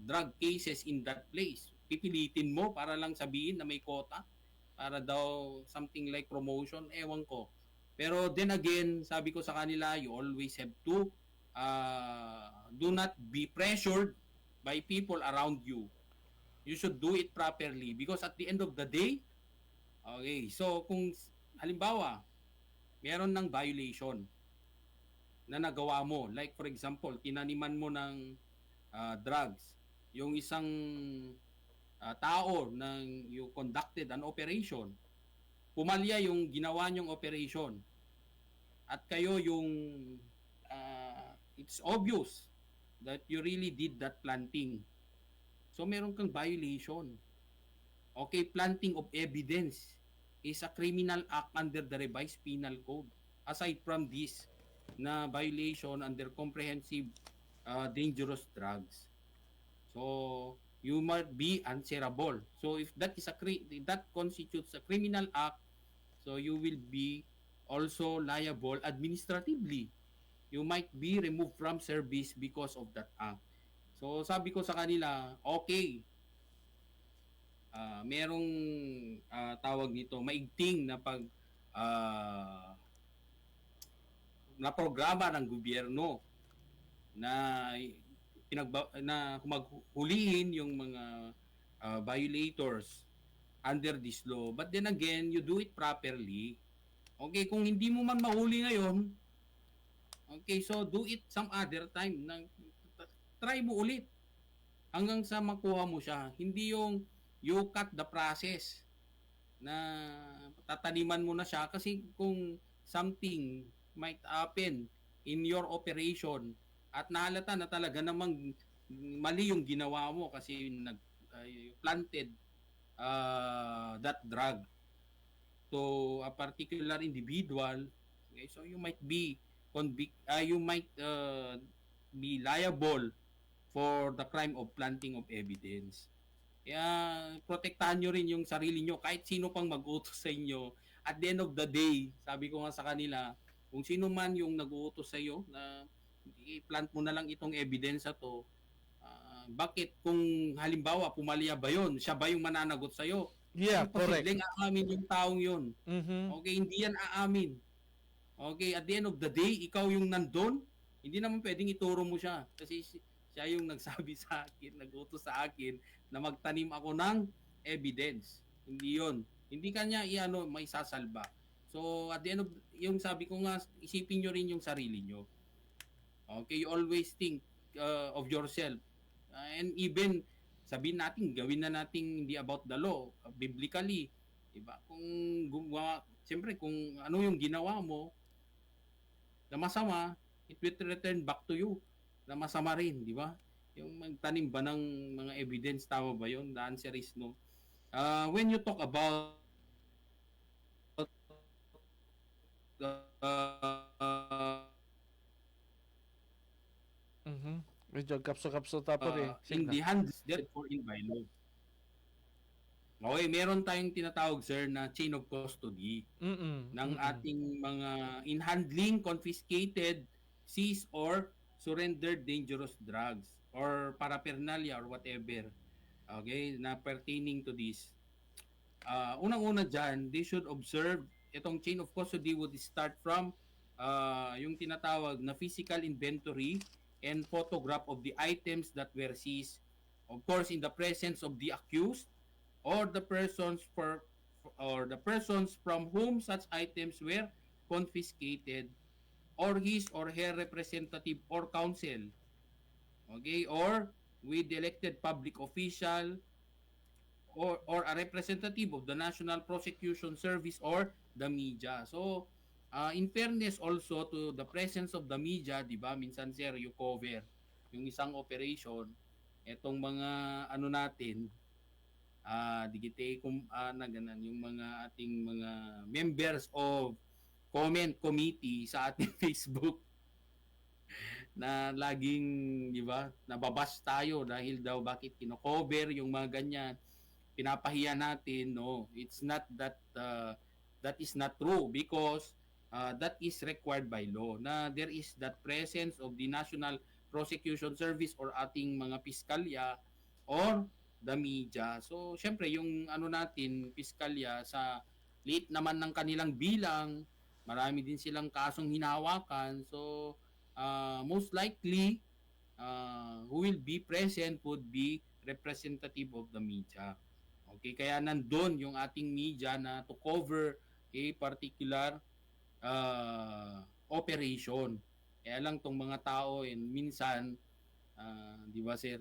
drug cases in that place? Pipilitin mo para lang sabihin na may quota? Para daw something like promotion? Ewan ko. Pero then again, sabi ko sa kanila, you always have to do not be pressured by people around you. You should do it properly because at the end of the day, okay, so kung halimbawa, meron ng violation na nagawa mo, like for example, tinaniman mo ng drugs, yung isang tao nang you conducted an operation, pumalya yung ginawa niyong operation, at kayo yung it's obvious that you really did that planting. So meron kang violation. Okay, planting of evidence is a criminal act under the revised penal code. Aside from this na violation under comprehensive dangerous drugs. So you might be answerable. So if that is that constitutes a criminal act, so you will be also liable administratively. You might be removed from service because of that act. So sabi ko sa kanila, okay, merong tawag nito, maigting na na programa ng gobyerno na maghulihin yung mga violators under this law. But then again, you do it properly. Okay, kung hindi mo man mahuli ngayon, okay, so do it some other time. Try mo ulit hanggang sa makuha mo siya. Hindi yung you cut the process na tataniman mo na siya, kasi kung something might happen in your operation at nahalata na talaga namang mali yung ginawa mo kasi planted that drug to a particular individual, okay, so you might be be liable for the crime of planting of evidence. Kaya protektahan nyo rin yung sarili nyo kahit sino pang mag-utos sa inyo. At the end of the day, sabi ko nga sa kanila, kung sino man yung nag-uutos sa iyo na i-plant mo na lang itong evidence to, bakit kung halimbawa pumalya ba yun, siya ba yung mananagot sa iyo? Yeah, correct. Posibleng aamin yung taong yun. Okay, hindi yan aamin. Okay, at the end of the day, ikaw yung nandun, Hindi naman pwedeng ituro mo siya kasi siya yung nagsabi sa akin, nagutos sa akin na magtanim ako ng evidence. Hindi yon. Hindi kanya may sasalba. So at the end of, yung sabi ko nga, isipin nyo rin yung sarili nyo. Okay, you always think of yourself. And even sabihin natin, gawin na natin hindi about the law, biblically. Diba? Siyempre, kung ano yung ginawa mo na masama, it will return back to you na masama rin, di ba? Yung magtanim ba ng mga evidence, tama ba yun? The answer is no. When you talk about Medyo kapso-kapso tapos in the hands therefore in by law. Okay, meron tayong tinatawag, sir, na chain of custody ng ating mga in handling, confiscated, seized, or surrendered dangerous drugs or paraphernalia or whatever. Okay, na pertaining to this. Unang-una dyan, they should observe itong chain of custody would start from yung tinatawag na physical inventory and photograph of the items that were seized, of course in the presence of the accused or the persons from whom such items were confiscated, or his or her representative or counsel, okay, or with the elected public official or a representative of the National Prosecution Service or the media. So in fairness also to the presence of the media, di ba, minsan, sir, you cover yung isang operation, etong mga natin, yung mga ating mga members of comment committee sa ating Facebook na laging, di ba, nababash tayo dahil daw bakit kino-cover yung mga ganyan, pinapahiya natin. No, it's not that that is not true, because that is required by law, na there is that presence of the National Prosecution Service or ating mga piskalya or the media. So syempre yung natin, piskalya, sa liit naman ng kanilang bilang, marami din silang kasong hinawakan. So most likely who will be present would be representative of the media. Okay, kaya nandun yung ating media na to cover a particular operation. Kaya lang tong mga tao minsan di ba, sir,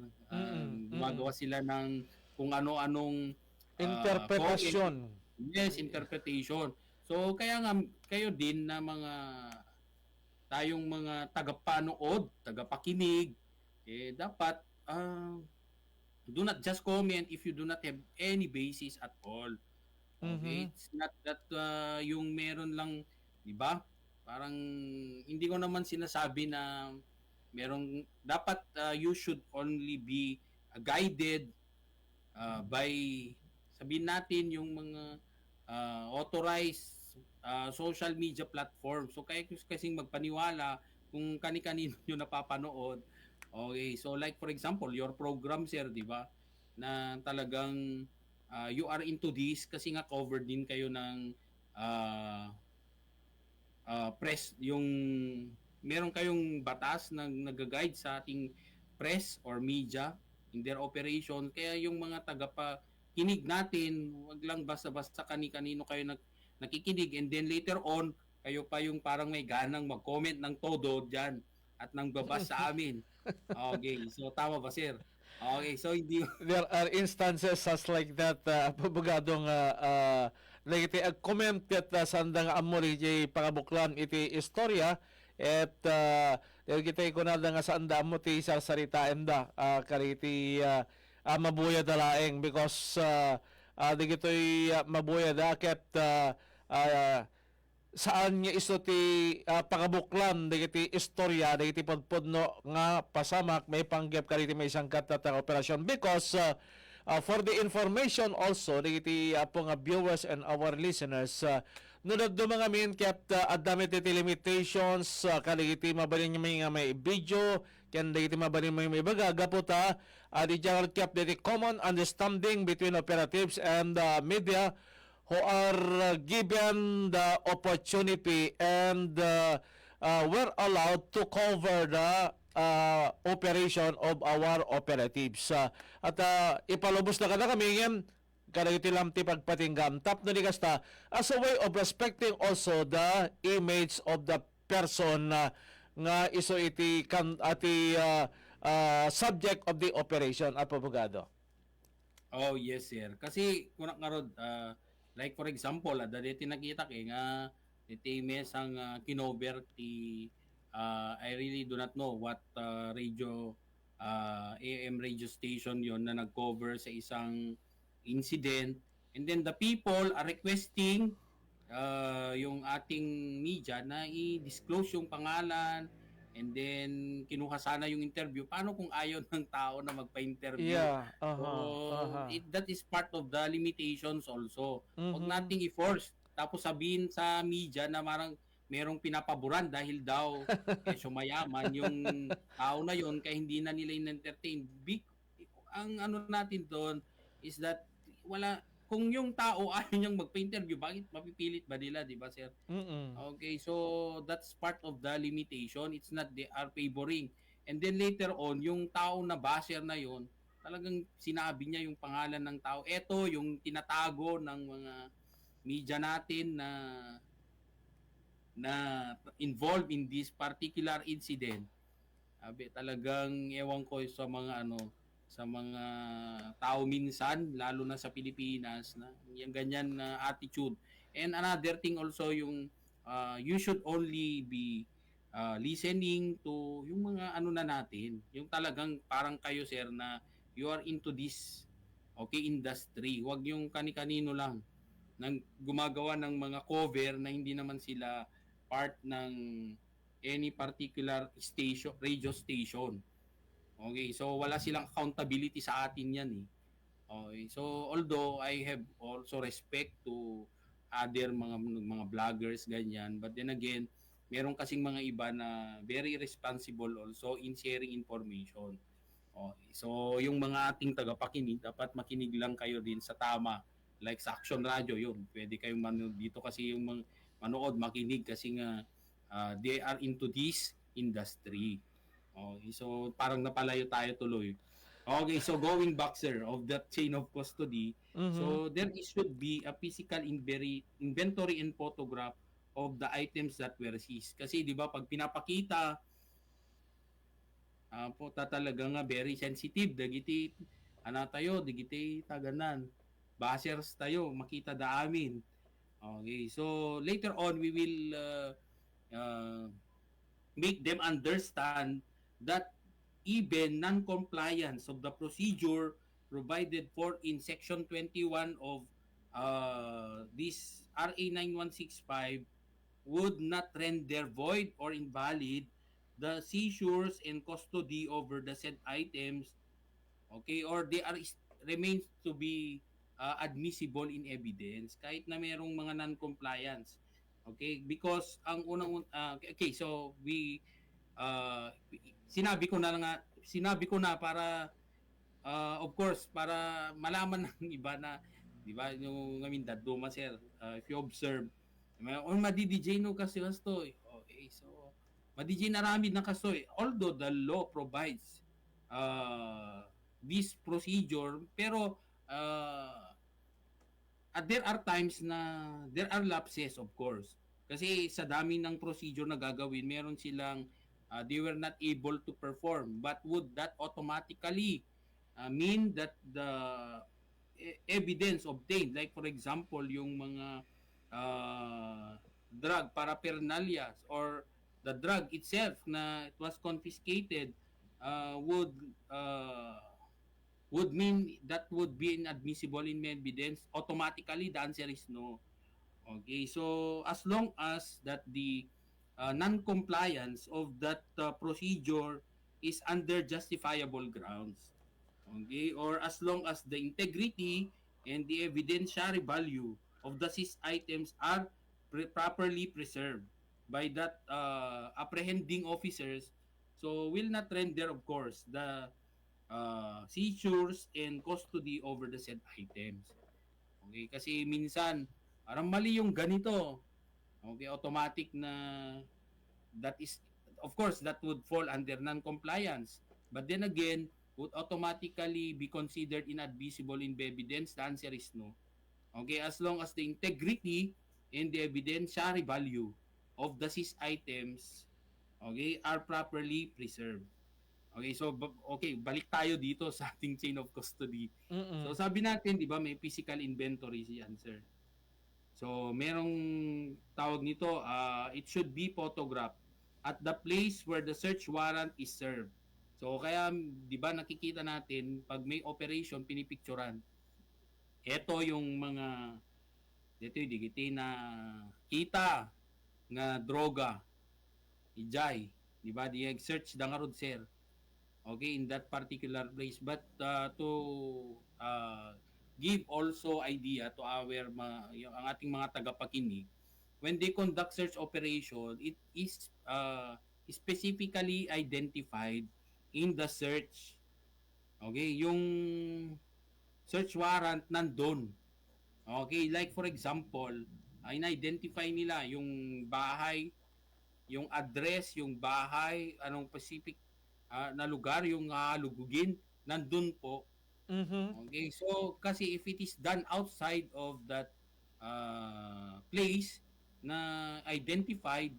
gumagawa sila ng kung ano-anong interpretasyon. Yes, interpretation. So kaya nga kayo din na tayong mga tagapanood, tagapakinig, dapat do not just comment if you do not have any basis at all. Okay? It's not that yung meron lang, di ba? Parang hindi ko naman sinasabi na merong dapat you should only be guided by, sabihin natin, yung mga authorized social media platform. So kaya kasing magpaniwala kung kani-kanino nyo napapanood. Okay, so like for example, your program, sir, di ba? Na talagang you are into this kasi nga covered din kayo ng press, yung meron kayong batas na nag-guide sa ating press or media in their operation. Kaya yung mga tagapakinig natin, wag lang basta-basta kani-kanino kayo nakikinig, and then later on, kayo pa yung parang may ganang mag-comment ng todo dyan at nang babas sa amin. Okay, so tama ba, sir? Okay, so hindi... There are instances as like that, pabugadong like iti comment ket sandang amori jay pangabuklan iti istorya, at kita ikunada nga sanda mo ti sarsaritaan da kariti mabuya dalaeng, because di gito'y mabuya da ket saan nga iso ti pangabuklan dagiti istorya dagiti podpodno nga pasamak may panggap kariti may sangkat at operasyon, because for the information also dagiti po nga viewers and our listeners, nunod do mga min ket adami ti limitations kaligiti mabalin may video ken dagiti mabalin may baga gaputa di general cap dagiti common understanding between operatives and media who are given the opportunity and were allowed to cover the operation of our operatives. At ipalubos na kada kami ngayon, kada itilam ti pagpatinggam tap na ni kasta as a way of respecting also the image of the person nga iso iti subject of the operation at abogado. Oh, yes, sir. Kasi kunak nga rod, like for example, dati nakita kay nga iti mesang kinover ti I really do not know what radio AM radio station yon na nag-cover sa isang incident, and then the people are requesting yung ating media na i-disclose yung pangalan, and then kinuha sana yung interview. Paano kung ayaw ng tao na magpa-interview? Yeah. That is part of the limitations also. Huwag nating i-force. Tapos sabihin sa media na merong pinapaboran dahil daw mayaman yung tao na yon kaya hindi na nila in-entertain. Ang ano natin doon is that kung yung tao ayaw niyang magpa-interview, bakit mapipilit ba nila, di ba, sir? Okay, so that's part of the limitation. It's not they are favoring. And then later on, yung tao na basher na yon, talagang sinabi niya yung pangalan ng tao. Ito yung tinatago ng mga media natin na involved in this particular incident. Talagang ewan ko sa mga tao minsan, lalo na sa Pilipinas, na yung ganyan na attitude. And another thing also, yung you should only be listening to yung mga na natin, yung talagang parang kayo, sir, na you are into this industry. Huwag yung kani-kanino lang nang gumagawa ng mga cover na hindi naman sila part ng any particular radio station. Okay, so wala silang accountability sa atin yan eh. Okay, so although I have also respect to other mga vloggers ganyan, but then again, meron kasing mga iba na very responsible also in sharing information. Okay, so yung mga ating tagapakinig, dapat makinig lang kayo din sa tama. Like sa Action Radio, yun. Pwede kayong manood dito kasi yung manood, makinig kasi nga they are into this industry. Okay, so parang napalayo tayo tuloy. Okay, so going back, sir, of that chain of custody, so there should be a physical inventory and photograph of the items that were seized. Kasi di ba pag pinapakita, talaga nga very sensitive. Dagiti, tayo, digiti taganan. Bashers tayo, makita da amin. Okay, so later on, we will make them understand that even non-compliance of the procedure provided for in Section 21 of this RA 9165 would not render void or invalid the seizures and custody over the said items, okay, or they remains to be admissible in evidence kahit na mayroong mga non-compliance. Okay, because ang okay, so we sinabi ko na para of course para malaman ng iba na, di ba, yung ngamin daduma, sir, if you observe madi-DJ no kasi kastoy. Okay, so madi-DJ na rami na kastoy, although the law provides this procedure, pero there are times na there are lapses, of course, kasi sa dami ng procedure na gagawin, meron silang they were not able to perform. But would that automatically mean that the evidence obtained, like for example yung mga drug paraphernalia or the drug itself na it was confiscated, would mean that would be inadmissible in evidence? Automatically, the answer is no. Okay, so as long as that the non-compliance of that procedure is under justifiable grounds, okay, or as long as the integrity and the evidentiary value of the seized items are properly preserved by that apprehending officers, so will not render, of course, the seizures and custody over the said items. Okay, kasi minsan parang mali yung ganito. Okay, automatic na that is, of course, that would fall under non-compliance. But then again, would automatically be considered inadmissible in the evidence? The answer is no. Okay, as long as the integrity and the evidentiary value of the seized items, okay, are properly preserved. Okay, so okay, balik tayo dito sa ating chain of custody. So sabi natin, 'di ba, may physical inventory yan, sir. So merong tawag nito, it should be photographed at the place where the search warrant is served. So kaya 'di ba nakikita natin pag may operation pinipicturean. Ito yung mga dito yung digiti na kita nga droga ijay, 'di ba? Di search da nga rod, sir. Okay, in that particular place, but to give also idea to our ang ating mga tagapakinig, when they conduct search operation, it is specifically identified in the search. Okay, yung search warrant nandun. Okay, like for example, in-identify nila yung bahay, yung address, yung bahay, anong specific na lugar yung lugugin, nandun po. Okay, so kasi if it is done outside of that place na identified,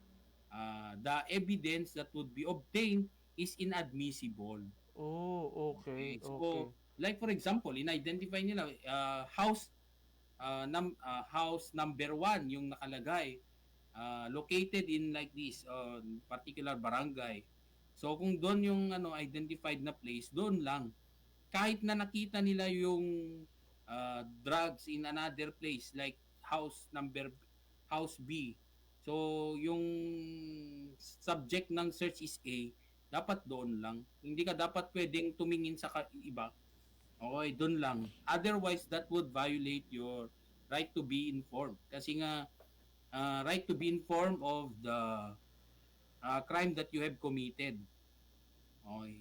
the evidence that would be obtained is inadmissible. Oh, okay. So, like for example, in-identify nila house number 1 yung nakalagay, located in like this particular barangay. So kung doon yung identified na place, doon lang. Kahit na nakita nila yung drugs in another place like house B. So yung subject ng search is A, dapat doon lang. Hindi ka dapat pwedeng tumingin sa iba. Okay, doon lang. Otherwise, that would violate your right to be informed. Kasi nga, right to be informed of the crime that you have committed. Okay,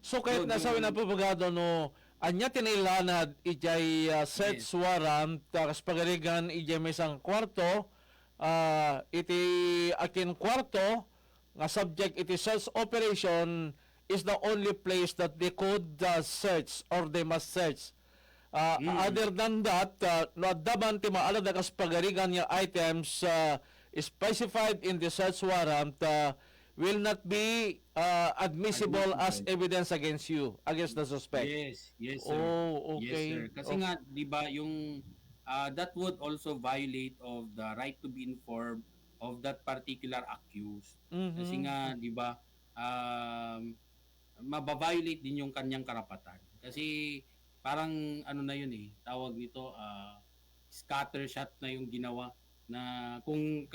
so kahit nasabi na po bagado no, anya tinailanad ijay search warrant kas pagarigan ijay may isang kwarto, iti akin kwarto nga subject iti search operation is the only place that they could search or they must search. Other than that, no daban ti maalad kas pagarigan nga items specified in the search warrant will not be admissible as evidence against you, against the suspect. Yes, sir. Oh, okay. Yes, sir. Kasi nga, di ba, yung that would also violate of the right to be informed of that particular accused. Kasi nga, di ba, mababiolate din yung kanyang karapatan. Kasi parang ano na yun tawag nito, scatter shot na yung ginawa na kung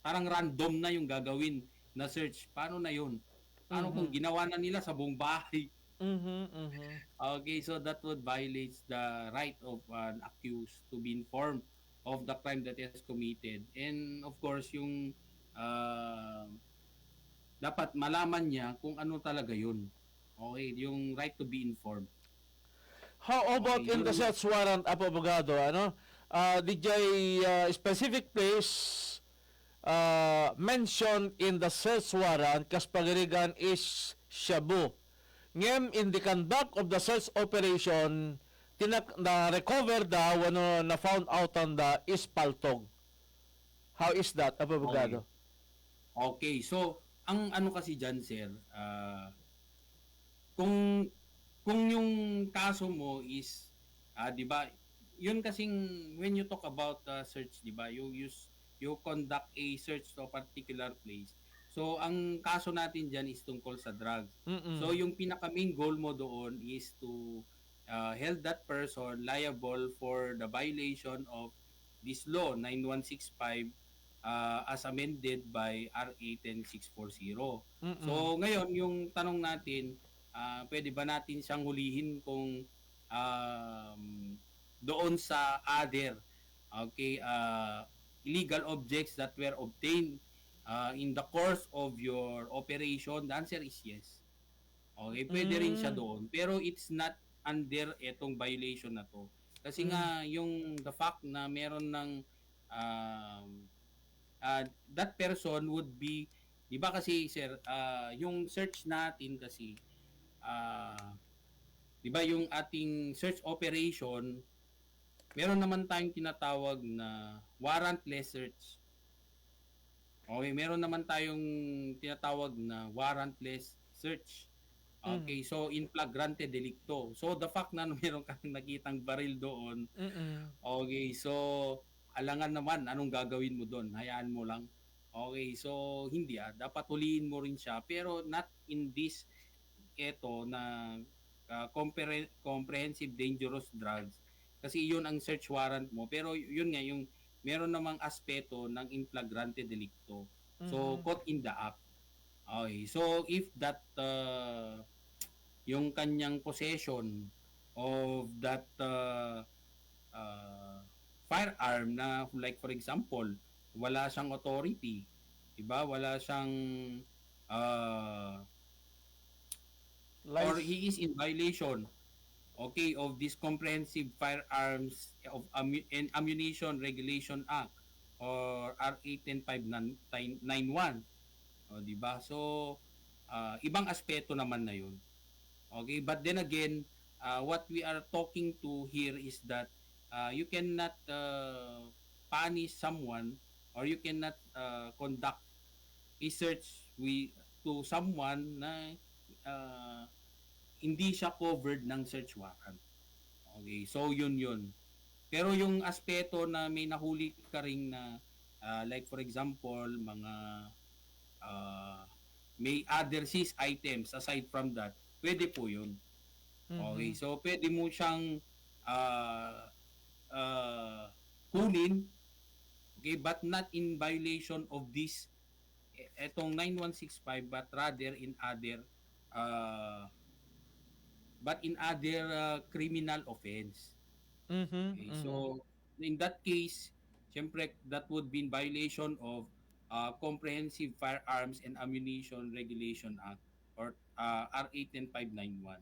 parang random na yung gagawin na search. Paano na yun? Paano kung ginawa na nila sa buong bahay? Okay, so that would violate the right of an accused to be informed of the crime that he has committed. And of course, yung dapat malaman niya kung ano talaga yun. Okay, yung right to be informed. How about in the search warrant, Apo Abogado, DJ specific place mentioned in the search warrant kas pagirigan is Shabu. Ngem in the conduct of the search operation na recover daw na found out on the is paltog. How is that, Apo Abogado? Okay, so ang ano kasi dyan, sir, kung yung kaso mo is di ba, yun kasing when you talk about search, di ba, you conduct a search to a particular place. So, ang kaso natin dyan is tungkol sa drugs. So, yung pinaka-main goal mo doon is to hold that person liable for the violation of this law, 9165, as amended by RA 10640. So, ngayon, yung tanong natin, pwede ba natin siyang hulihin kung doon sa other, okay, illegal objects that were obtained in the course of your operation? The answer is yes. Okay, pwede rin siya doon. Pero it's not under etong violation na to. Kasi nga, yung the fact na meron ng that person would be Di ba kasi sir, yung search natin kasi, di ba yung ating search operation, meron naman tayong tinatawag na warrantless search. Okay, meron naman tayong tinatawag na warrantless search. Okay, so in flagrante delicto. So the fact na meron kang nakitang baril doon, okay, so alangan naman anong gagawin mo doon. Hayaan mo lang. Okay, so hindi dapat huliin mo rin siya pero not in this na comprehensive dangerous drugs kasi yun ang search warrant mo pero yun nga yung meron namang aspeto ng in flagrante delicto. So caught in the act. Okay, so if that yung kanyang possession of that firearm na like for example, wala siyang authority, diba? Wala siyang or he is in violation of this Comprehensive Firearms of and Ammunition Regulation Act or RA 10591. Diba? So ibang aspeto naman na 'yun. Okay, but then again, what we are talking to here is that you cannot punish someone or you cannot conduct a search to someone na hindi siya covered ng search warrant. Okay, so yun. Pero yung aspeto na may nahuli ka ring na like for example, mga may other seized items aside from that, pwede po yun. Okay, so pwede mo siyang kunin, okay, but not in violation of this etong 9165 but rather in other criminal offense. Okay, so in that case, syempre that would be in violation of Comprehensive Firearms and Ammunition Regulation Act or RA 10591.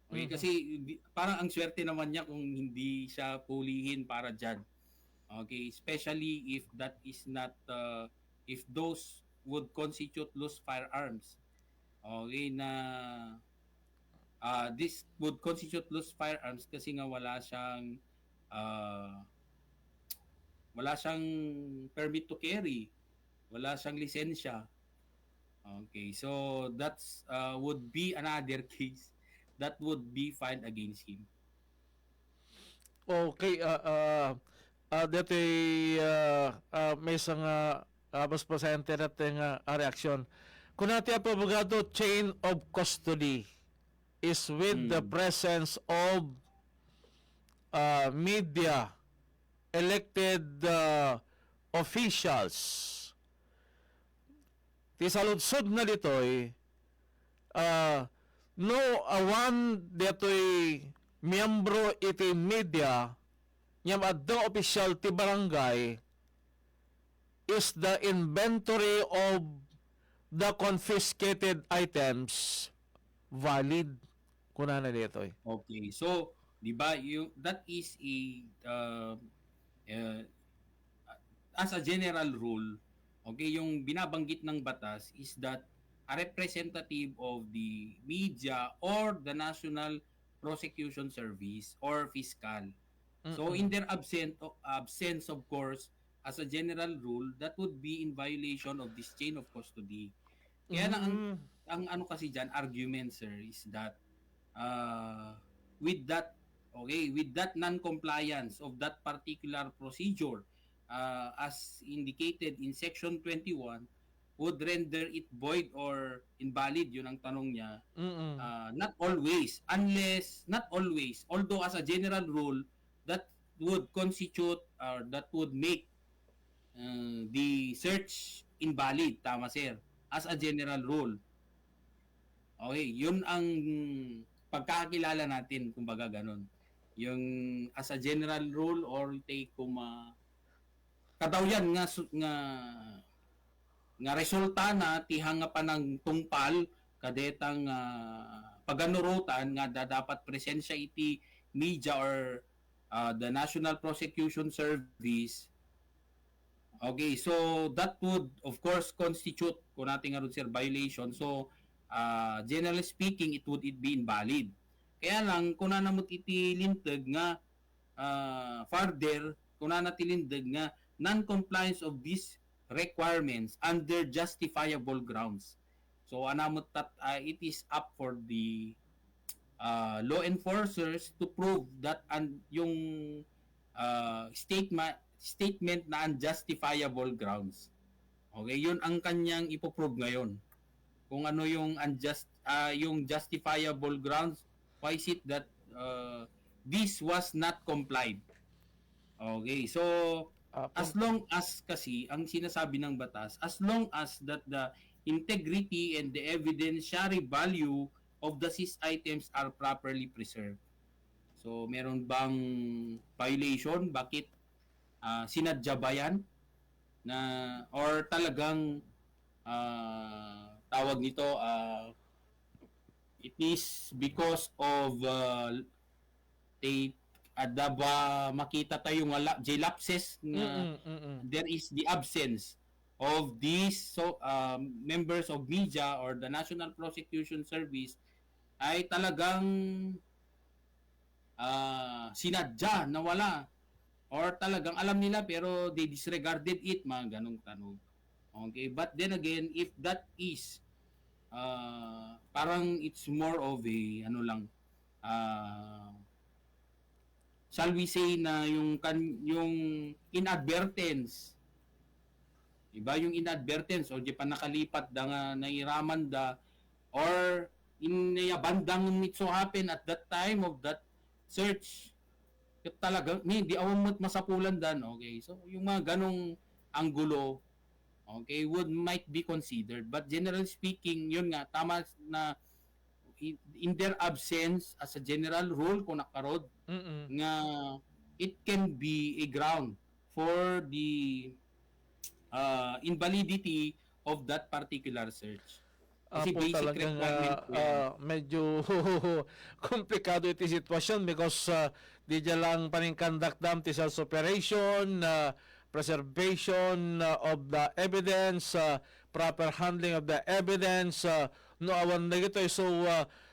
Okay, kasi parang ang swerte naman niya kung hindi siya pulihin para dyan. Okay, especially if that is not if those would constitute loose firearms. Okay, na this would constitute loose firearms kasi nga wala siyang permit to carry, wala siyang lisensya. Okay, so that's would be another case that would be filed against him. Okay, dito may isang mas pasente natin reaksyon. Kung natin ang abogado, chain of custody is with the presence of media, elected officials. Ti saludsod na ditoy no awan ditoy miyembro iti media nyam adda official ti barangay is the inventory of the confiscated items valid kunana ditoy. Okay, so di ba yung that is as a general rule, okay, yung binabanggit ng batas is that a representative of the media or the National Prosecution Service or fiscal. So in their absence of course, as a general rule, that would be in violation of this chain of custody. Kaya ang ano kasi diyan argument sir is that with that non-compliance of that particular procedure as indicated in section 21 would render it void or invalid, yun ang tanong niya. Not always, although as a general rule that would constitute or that would make the search invalid, tama sir, as a general rule. Okay, yun ang pagkakilala natin, kumbaga ganun. Yung as a general rule or take kadawyan nga resulta na tihanga pa ng tungpal kadetang paganurutan nga dapat presensya iti media or the National Prosecution Service Okay, so that would of course constitute kung natin nga ron, sir, violation. So generally speaking, it would be invalid. Kaya lang kung namot itilintag nga further, kung natilindag nga non-compliance of these requirements under justifiable grounds. So anamot that it is up for the law enforcers to prove that yung statement na unjustifiable grounds. Okay, yun ang kanyang ipoprove ngayon. Kung ano yung yung justifiable grounds, why is it that this was not complied. Okay, so as long as kasi ang sinasabi ng batas, as long as that the integrity and the evidentiary value of the seized items are properly preserved. So meron bang violation? Bakit sinadya ba yan? Na or talagang tawag nito it is because of makita tayo nga lapses na there is the absence of these members of media or the National Prosecution Service ay talagang sinadya na wala or talagang alam nila pero they disregarded it, mga ganong tanong. Okay, but then again, if that is parang it's more of a shall we say na yung inadvertence, diba, yung inadvertence o di pa nakalipat da nga nairaman da or inayabandang it so happen at that time of that search talaga hindi awang masapulan dan. Okay, so yung mga ganong anggulo, okay, might be considered, but generally speaking, yun nga tama na in their absence as a general rule kung nakarod nga it can be a ground for the invalidity of that particular search. Kasi basic requirement medyo komplikado iti sitwasyon because di lang paningkandak dam ti sales operation, preservation of the evidence, proper handling of the evidence, no awan na gito. So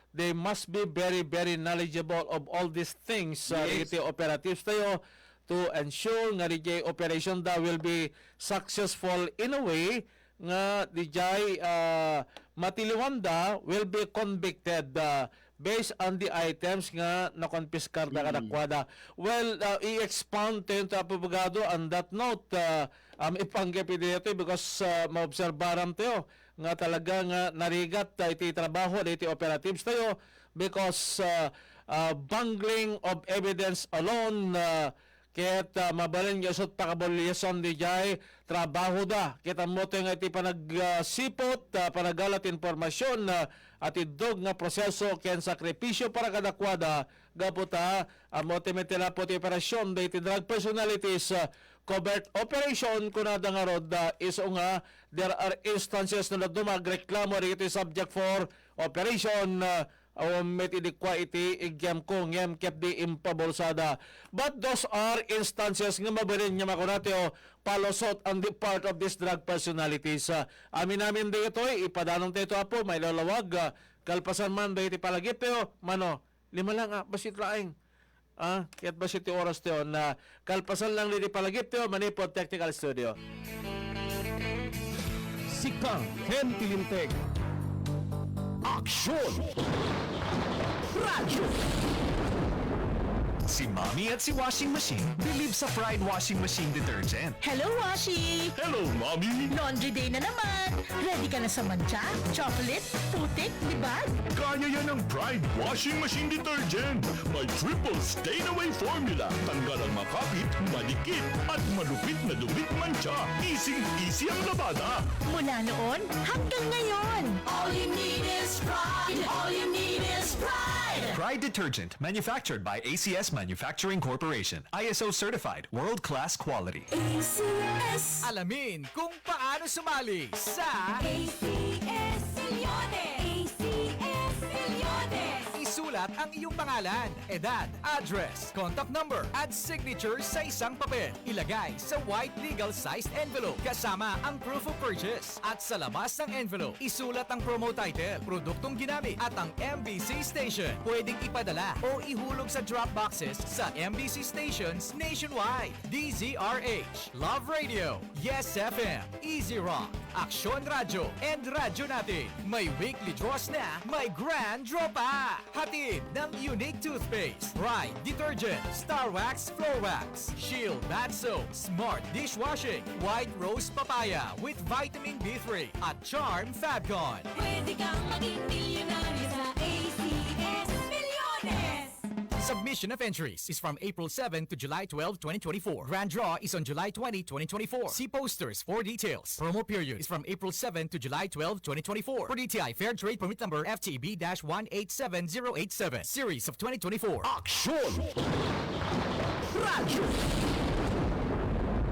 they must be very very knowledgeable of all these things. Iti operatives tayo to ensure nga di operation da will be successful in a way nga DJ matiliwanda will be convicted based on the items nga nakonpiskar na kadakwada. Well, i-expound tayo sa abogado on that note. Ipanggapi dito because maobserbaram tayo nga talaga nga narigat iti trabaho iti operatives tayo because bungling of evidence alone ket mabalin yasot pakabolyason di jay trabaho da kita mo nga iti panagsipot panagalat informasyon at idog nga proseso ken sakripisyo para kadakwada gaputa amote metela poti operasyon da iti drug personalities covert operation kunada nga rod is nga there are instances na dumagreklamo iti subject for operation met idikwa iti igyam ko ngem kep di impabolsada. But those are instances nga mabalin nga makunatyo palusot on the part of this drug personalities. Amin namin di ito ipadanong tayo apo may lalawag kalpasan man da iti palagip tayo mano 5 lang basit laing kaya basit ti oras tayo na kalpasan lang iti palagip tayo Manipod Technical Studio. Sika Ken Tilinteg. Aksyon! Radyo! Si Mommy at si Washing Machine believe sa Pride Washing Machine Detergent. Hello, Washi! Hello, Mommy! Laundry day na naman! Ready ka na sa mancha, chocolate, putik, libag? Kaya yan ang Pride Washing Machine Detergent. May triple stain-away formula. Tanggal ang makapit, malikit, at malupit na dumit mancha. Easy ang labada. Mula noon hanggang ngayon. All you need is pride. All you need is pride. Pride Detergent, manufactured by ACS Manufacturing Corporation. ISO certified, world-class quality. ACS. Alamin kung paano sumali sa ACS Milyones. ACS Milyones. isulat Isulat ang iyong pangalan, edad, address, contact number, at signature sa isang papel. Ilagay sa white legal-sized envelope kasama ang proof of purchase. At sa labas ng envelope, isulat ang promo title, produktong ginamit, at ang MBC station. Pwedeng ipadala o ihulog sa drop boxes sa MBC stations nationwide. DZRH, Love Radio, Yes FM, Easy Rock, Aksyon Radio, and Radyo Natin. May weekly draws na, may grand draw pa! Hatid ng Unique Toothpaste, Pride Detergent, Star Wax Floor Wax, Shield Bath Soap, Smart Dishwashing, White Rose Papaya with Vitamin B3 at Charm Fabcon. Pwede kang maging milyonaryo sa ACS Milyones! Submission of entries is from April 7 to July 12, 2024. Grand draw is on July 20, 2024. See posters for details. Promo period is from April 7 to July 12, 2024. For DTI Fair Trade Permit Number FTB-187087. Series of 2024. Aksyon! Radyo!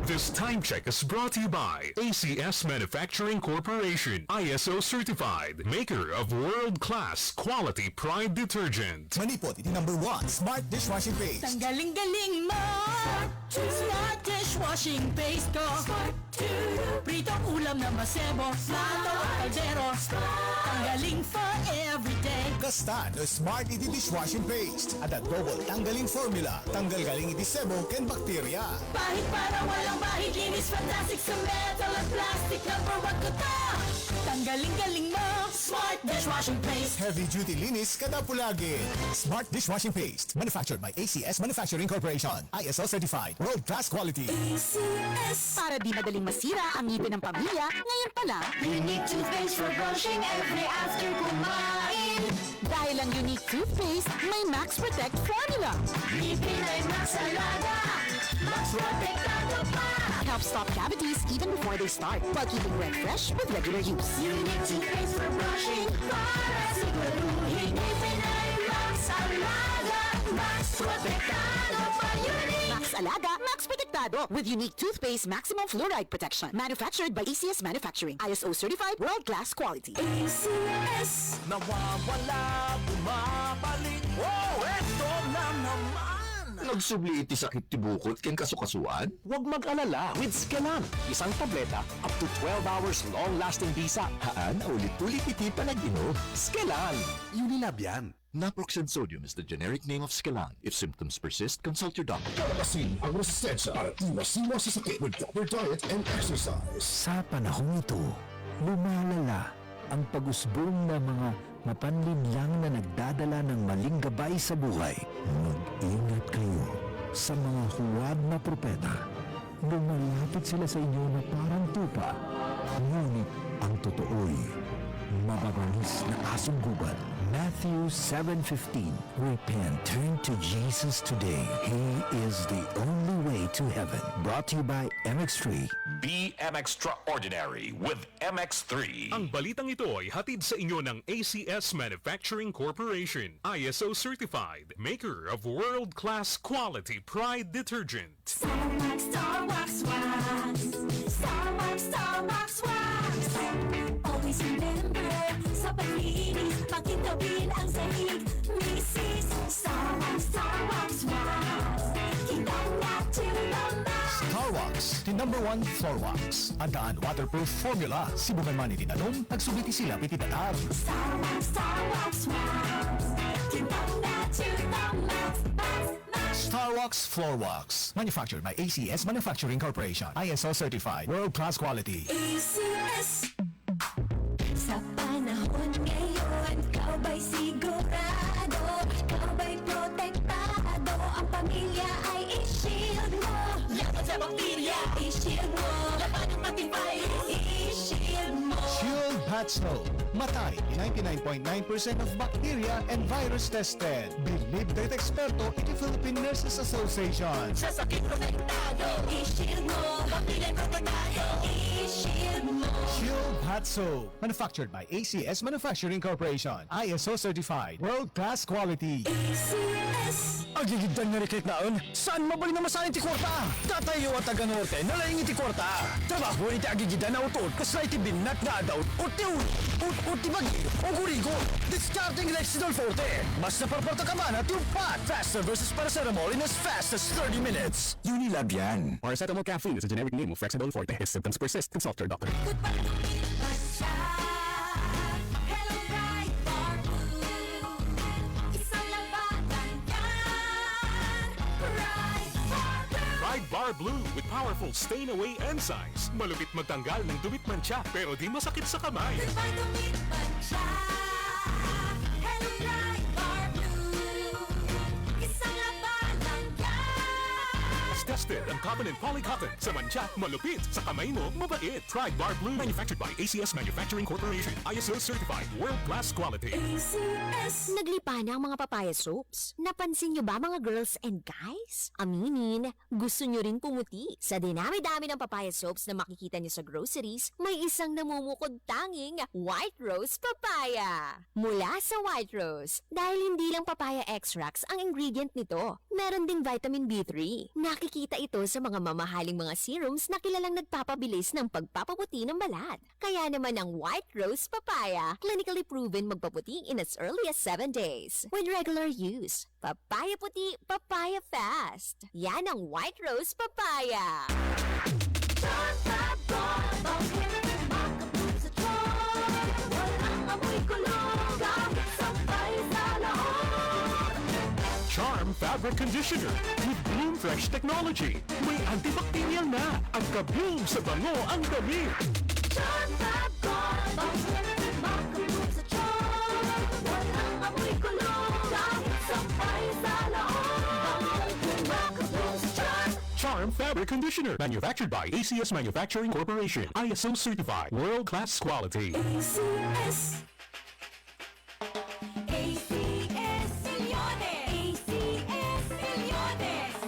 This time check is brought to you by ACS Manufacturing Corporation, ISO certified, maker of world-class quality Pride detergent. Manipot, iti number 1, Smart Dishwashing Paste. Tanggaling-galing mo! Smart Dishwashing Paste ko! Pritong ulam na masebo, plato at kaldero, tanggaling for everyday. Kasta no Smart iti Dishwashing Paste. At a double tanggaling formula. Tanggal galing iti sebo ken bakterya. Bahid para walang bahid, linis fantastic sa metal at plastic, number 1 ko to! Tanggaling-galing mo, Smart Dishwashing Paste. Heavy duty linis kada pulagi. Smart Dishwashing Paste. Manufactured by ACS Manufacturing Corporation. ISO certified. World class quality. ACS. Para di madaling masira ang ngipin ng pamilya, ngayon pa lang, Unique Toothpaste for brushing every after kumain. dahil ang Unique Toothpaste may Max Protect formula. Ngipin ay Max Alaga, Max Protectado pa. Helps stop cavities even before they start, while keeping breath fresh with regular use. Unique Toothpaste for brushing, para siguruhin ngipin ay Max Alaga, Max Protectado pa. Unique Max Alaga, Max Protectado with Unique Toothpaste Maximum Fluoride Protection. Manufactured by ACS Manufacturing. ISO certified, world-class quality. ACS. Nawawala, bumabalik. Oh, eto na naman! Nagsubli iti sakit ti bukod ken kasukasuan? Huwag mag-alala with Skelan. Isang tableta, up to 12 hours long-lasting bisa. Haan, ulit-ulit iti panag-inom. Skelan! Unilab yan. Naproxen sodium is the generic name of Skelan. If symptoms persist, consult your doctor. Kalakasin ang resistensya para iwas-iwas sa sakit with proper diet and exercise. Sa panahong ito, lumalala ang pag-usbong ng mga mapanlinlang na nagdadala ng maling gabay sa buhay. Mag-ingat kayo sa mga huwad na propeta. Lumalapit sila sa inyo na parang tupa, ngunit ang totoo'y mababangis na asong gubat. Matthew 7:15. Repent, turn to Jesus today. He is the only way to heaven. Brought to you by MX3. Be extraordinary with MX3. Ang balitang ito ay hatid sa inyo ng ACS Manufacturing Corporation, ISO certified, maker of world-class quality Pride detergent. Star Wax, Wax. Star Wax, Wax. Always remember, sa paglinis, pakitawin ang sahig. Mrs. Star Wax, Wax. Kitang na to the max. Star Wax, the number 1 floor wax. Andaan waterproof formula. Sibukan man itinanong, nagsubiti sila pititatar. Star Wax, Wax. Kitang na to the max. Star Wax Floor Wax. Manufactured by ACS Manufacturing Corporation. ISO certified. World class quality. ACS. Sa panahon ngayon, ikaw ba'y sigurado? Ikaw ba'y protektado? Ang pamilya ay i-shield mo. Laban sa bakterya, i-shield mo. Laban ng matibay, i-shield mo. Shield Bat Soap. Matay 99.9% of bacteria and virus tested. Believed by eksperto iti Philippine Nurses Association. Sa sakit protektado, i-shield mo. Pamilya protektado, i-shield mo. Shield Hot Soap. Manufactured by ACS Manufacturing Corporation. ISO certified. World-class quality. Agigidang na reklit naon, saan mabali na masahin ti kwarta? Tatayo at taga-norte, nalaing iti kwarta. Trabaho ni ti agigidan na utod, kasla iti binat na adaw, o ti bagi, o gurigo. Discarding Lexidol Forte. Mas naparporta ka man at yung pat. Faster versus paracetamol in as fast as 30 minutes. Unilab yan. Paracetamol caffeine is a generic name of Flexidol Forte. If symptoms persist, consult your doctor. Pride Bar Blue with powerful stain-away enzymes. Malupit magtanggal ng dumit mancha pero di masakit sa kamay. Tested ang Covenant Polycotton sa mancha, malupit, sa kamay mo, mabait. Pride Bar Blue, manufactured by ACS Manufacturing Corporation. ISO certified, world-class quality. ACS. Naglipa na ang mga papaya soaps. Napansin nyo ba mga girls and guys? Aminin, gusto nyo rin pumuti. Sa dinami-dami ng papaya soaps na makikita nyo sa groceries, may isang namumukod tanging White Rose Papaya. Mula sa White Rose, dahil hindi lang papaya extracts ang ingredient nito, meron ding vitamin B3. Nakikita ito sa mga mamahaling mga serums na kilalang nagpapabilis ng pagpapaputi ng balat. Kaya naman ang White Rose Papaya, clinically proven magpaputi in as early as 7 days. With regular use, papaya puti, papaya fast. Yan ang White Rose Papaya. Charm Fabric Conditioner with Bloom Fresh Technology. May antibacterial na at ka-bloom sa bango ang damit. Charm Fabric Conditioner, manufactured by ACS Manufacturing Corporation. ISO certified, world-class quality. ACS.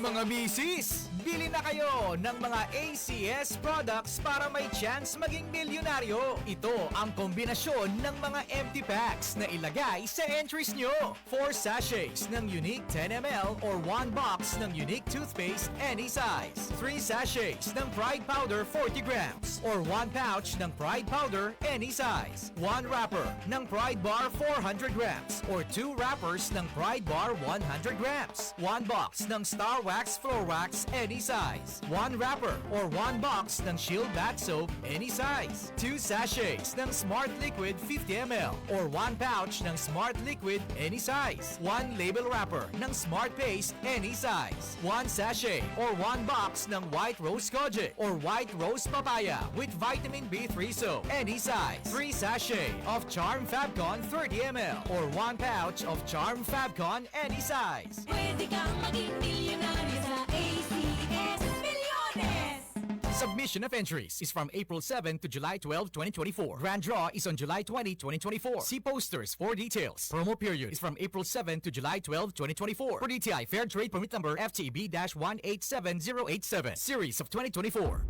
Mga misis, bili na kayo ng mga ACS products para may chance maging milyonaryo. Ito ang kombinasyon ng mga empty packs na ilagay sa entries nyo. 4 sachets ng unique 10ml or 1 box ng unique toothpaste any size. 3 sachets ng Pride Powder 40 grams or 1 pouch ng Pride Powder any size. 1 wrapper ng Pride Bar 400 grams or 2 wrappers ng Pride Bar 100 grams. 1 box ng Star Wax Floor Wax any size. 1 wrapper or 1 box ng Shield Bath Soap any size. 2 sachets ng Smart Liquid 50ml or 1 pouch ng Smart Liquid any size. 1 label wrapper ng Smart Paste any size. 1 sachet or 1 box ng White Rose Goji or White Rose Papaya with Vitamin B3 Soap any size. 3 sachet of Charm Fabcon 30ml or 1 pouch of Charm Fabcon any size. Pwede kang maging milyonaryo sa ACS Milyones! Submission of entries is from April 7 to July 12, 2024. Grand draw is on July 20, 2024. See posters for details. Promo period is from April 7 to July 12, 2024. For DTI Fair Trade Permit Number FTB-187087. Series of 2024.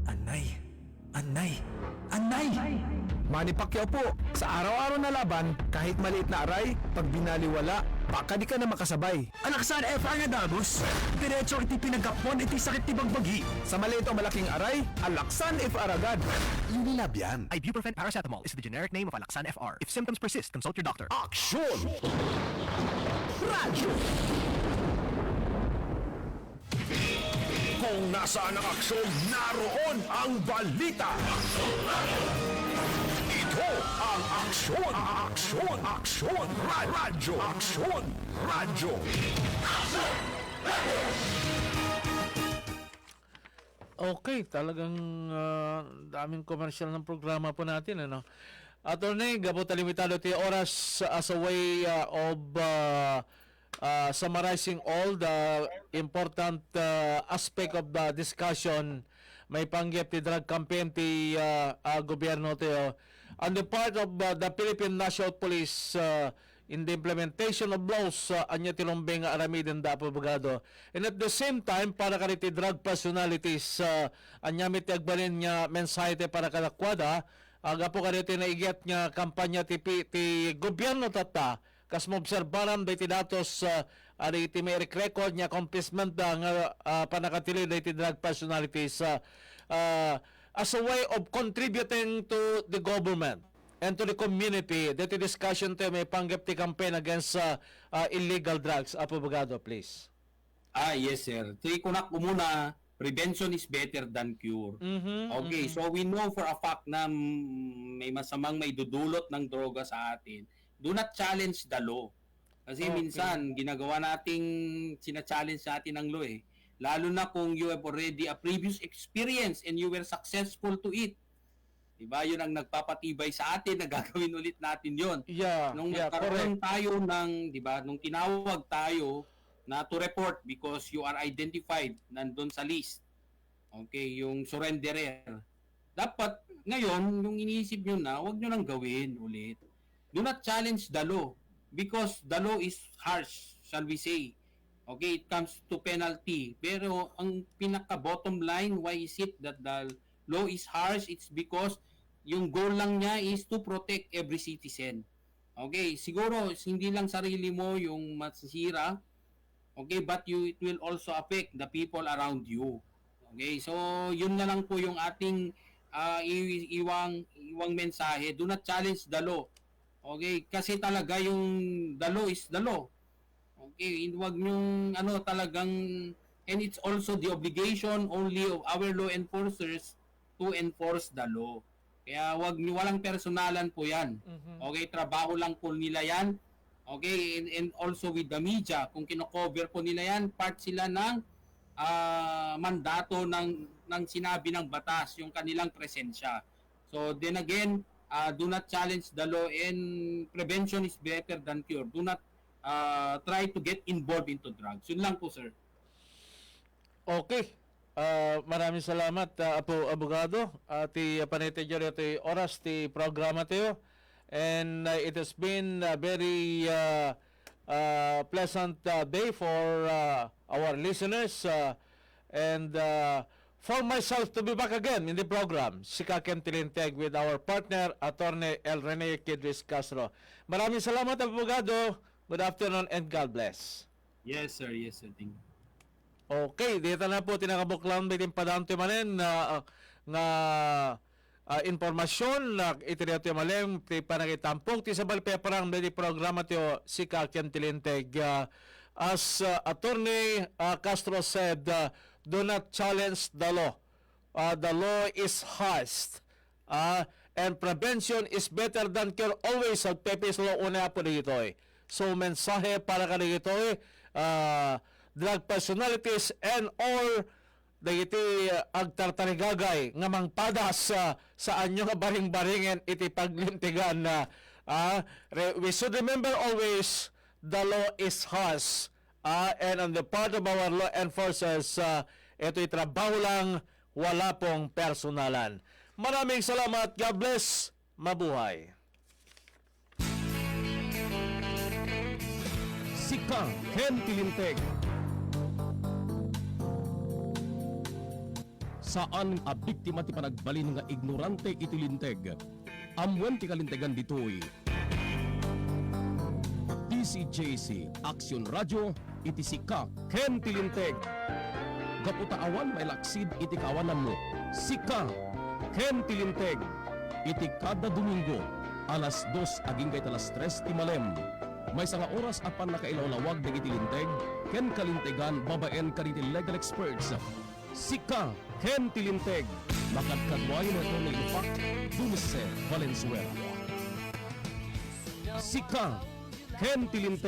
Anay! Manny Pacquiao po, sa araw-araw na laban, kahit maliit na aray, pag binaliwala, baka di ka na makasabay. Alaksan FR nga dagos. Diretso iti pinagkapon iti sakit ti bagbagi. Sa maliit o malaking aray, Alaksan FR agad. Unilab yan. Ibuprofen paracetamol is the generic name of Alaksan FR. If symptoms persist, consult your doctor. Aksyon! Radyo! Kung nasaan ang aksyon, naroon ang balita. Ito ang aksyon. Radyo. Okay, talagang daming komersyal ng programa po natin, ano. Attorney, gabot limitado ti oras as a way of summarizing all the important aspect of the discussion. May panggap ti drug campaign ti gobyerno ti on the part of the Philippine National Police. in the implementation of laws anya tinumbeng nga aramiden da abogado. And at the same time, para kariti drug personalities anya mitiagbalin nga mensahe para kadakwada, aga po kariti na igyat nga kampanya ti gobyerno tata, kas maobserbaran da iti datos ari iti may record nga accomplishment nga panakatili da iti drug personalities as a way of contributing to the government and to the community. Dito discussion tayo may panggap ti campaign against illegal drugs. Abogado, please. Yes, sir. Kunak ko muna, prevention is better than cure. Okay, so we know for a fact na may masamang may dudulot ng droga sa atin. Do not challenge the law. Kasi minsan, ginagawa nating sina-challenge sa atin ang law eh. Lalo na kung you have already a previous experience and you were successful to it. Diba? Yun ang nagpapatibay sa atin na gagawin ulit natin yun. Nung nagkaroon tayo ng, diba, nung tinawag tayo na to report because you are identified nandun sa list. Okay, yung surrenderer. Dapat, ngayon, yung iniisip nyo na, huwag nyo nang gawin ulit. Do not challenge the law because the law is harsh, shall we say. Okay, it comes to penalty. Pero ang pinaka-bottom line, why is it that the law is harsh? It's because yung goal lang niya is to protect every citizen. Okay, siguro hindi lang sarili mo yung masisira. Okay, but it will also affect the people around you. Okay, so yun na lang po yung ating iwang mensahe. Do not challenge the law. Okay, kasi talaga yung the law is the law. Okay, huwag nyong talagang, and it's also the obligation only of our law enforcers to enforce the law. Kaya walang personalan po yan. Okay, trabaho lang po nila yan. Okay, and also with the media, kung kino-cover po nila yan, part sila ng mandato ng sinabi ng batas, yung kanilang presensya. So then again, do not challenge the law, and prevention is better than cure. Do not try to get involved into drugs. Yun lang po, sir. Okay. Maraming salamat, abogado. Ti panete dyan ito oras ti programa tayo. And it has been a very pleasant day for our listeners. And for myself to be back again in the program, Sika Ken Tilinteg with our partner, Attorney El Rene Kidris Castro. Maraming salamat, abogado. Good afternoon and God bless. Yes, sir. Yes, sir. Thank you. Okay, dito na po tinakabuklan bitin padanto manen nga informasyon na itinato malem ti panagitampok ti sabal peparang di programa ti Sika Ken Tilinteg. As Attorney Castro said, do not challenge the law. The law is harsh. And prevention is better than cure. Always ang pepes law una po dito eh. So mensahe para ka dito eh, drug personalities and all dagiti agtartarigagay nga mangpadas sa anyo nga baring-baringen iti paglintigan na we should remember always the law is harsh and on the part of our law enforcers ito'y trabaho lang, wala pong personalan. Maraming salamat. God bless. Mabuhay. Sika Ken Tilinteg. Saan a biktima ti panagbalin nga ignorante iti linteg? Amwen ti kalintegan ditoy. DCJC Action Radio iti Sika Ken Tilinteg. Gaputaawan may laksid iti kawanan mo. Sika Ken Tilinteg. Iti kada Domingo alas 2 aging kay alas 3 ti malem. May sanga oras apan nakailawlawag ng itilinteg, ken kalintegan babaen kaniti legal experts. Sika Ken Tilinteg, makadkadway na ito ni Lupak, Dulce, Valenzuela. Sika Ken Tilinteg.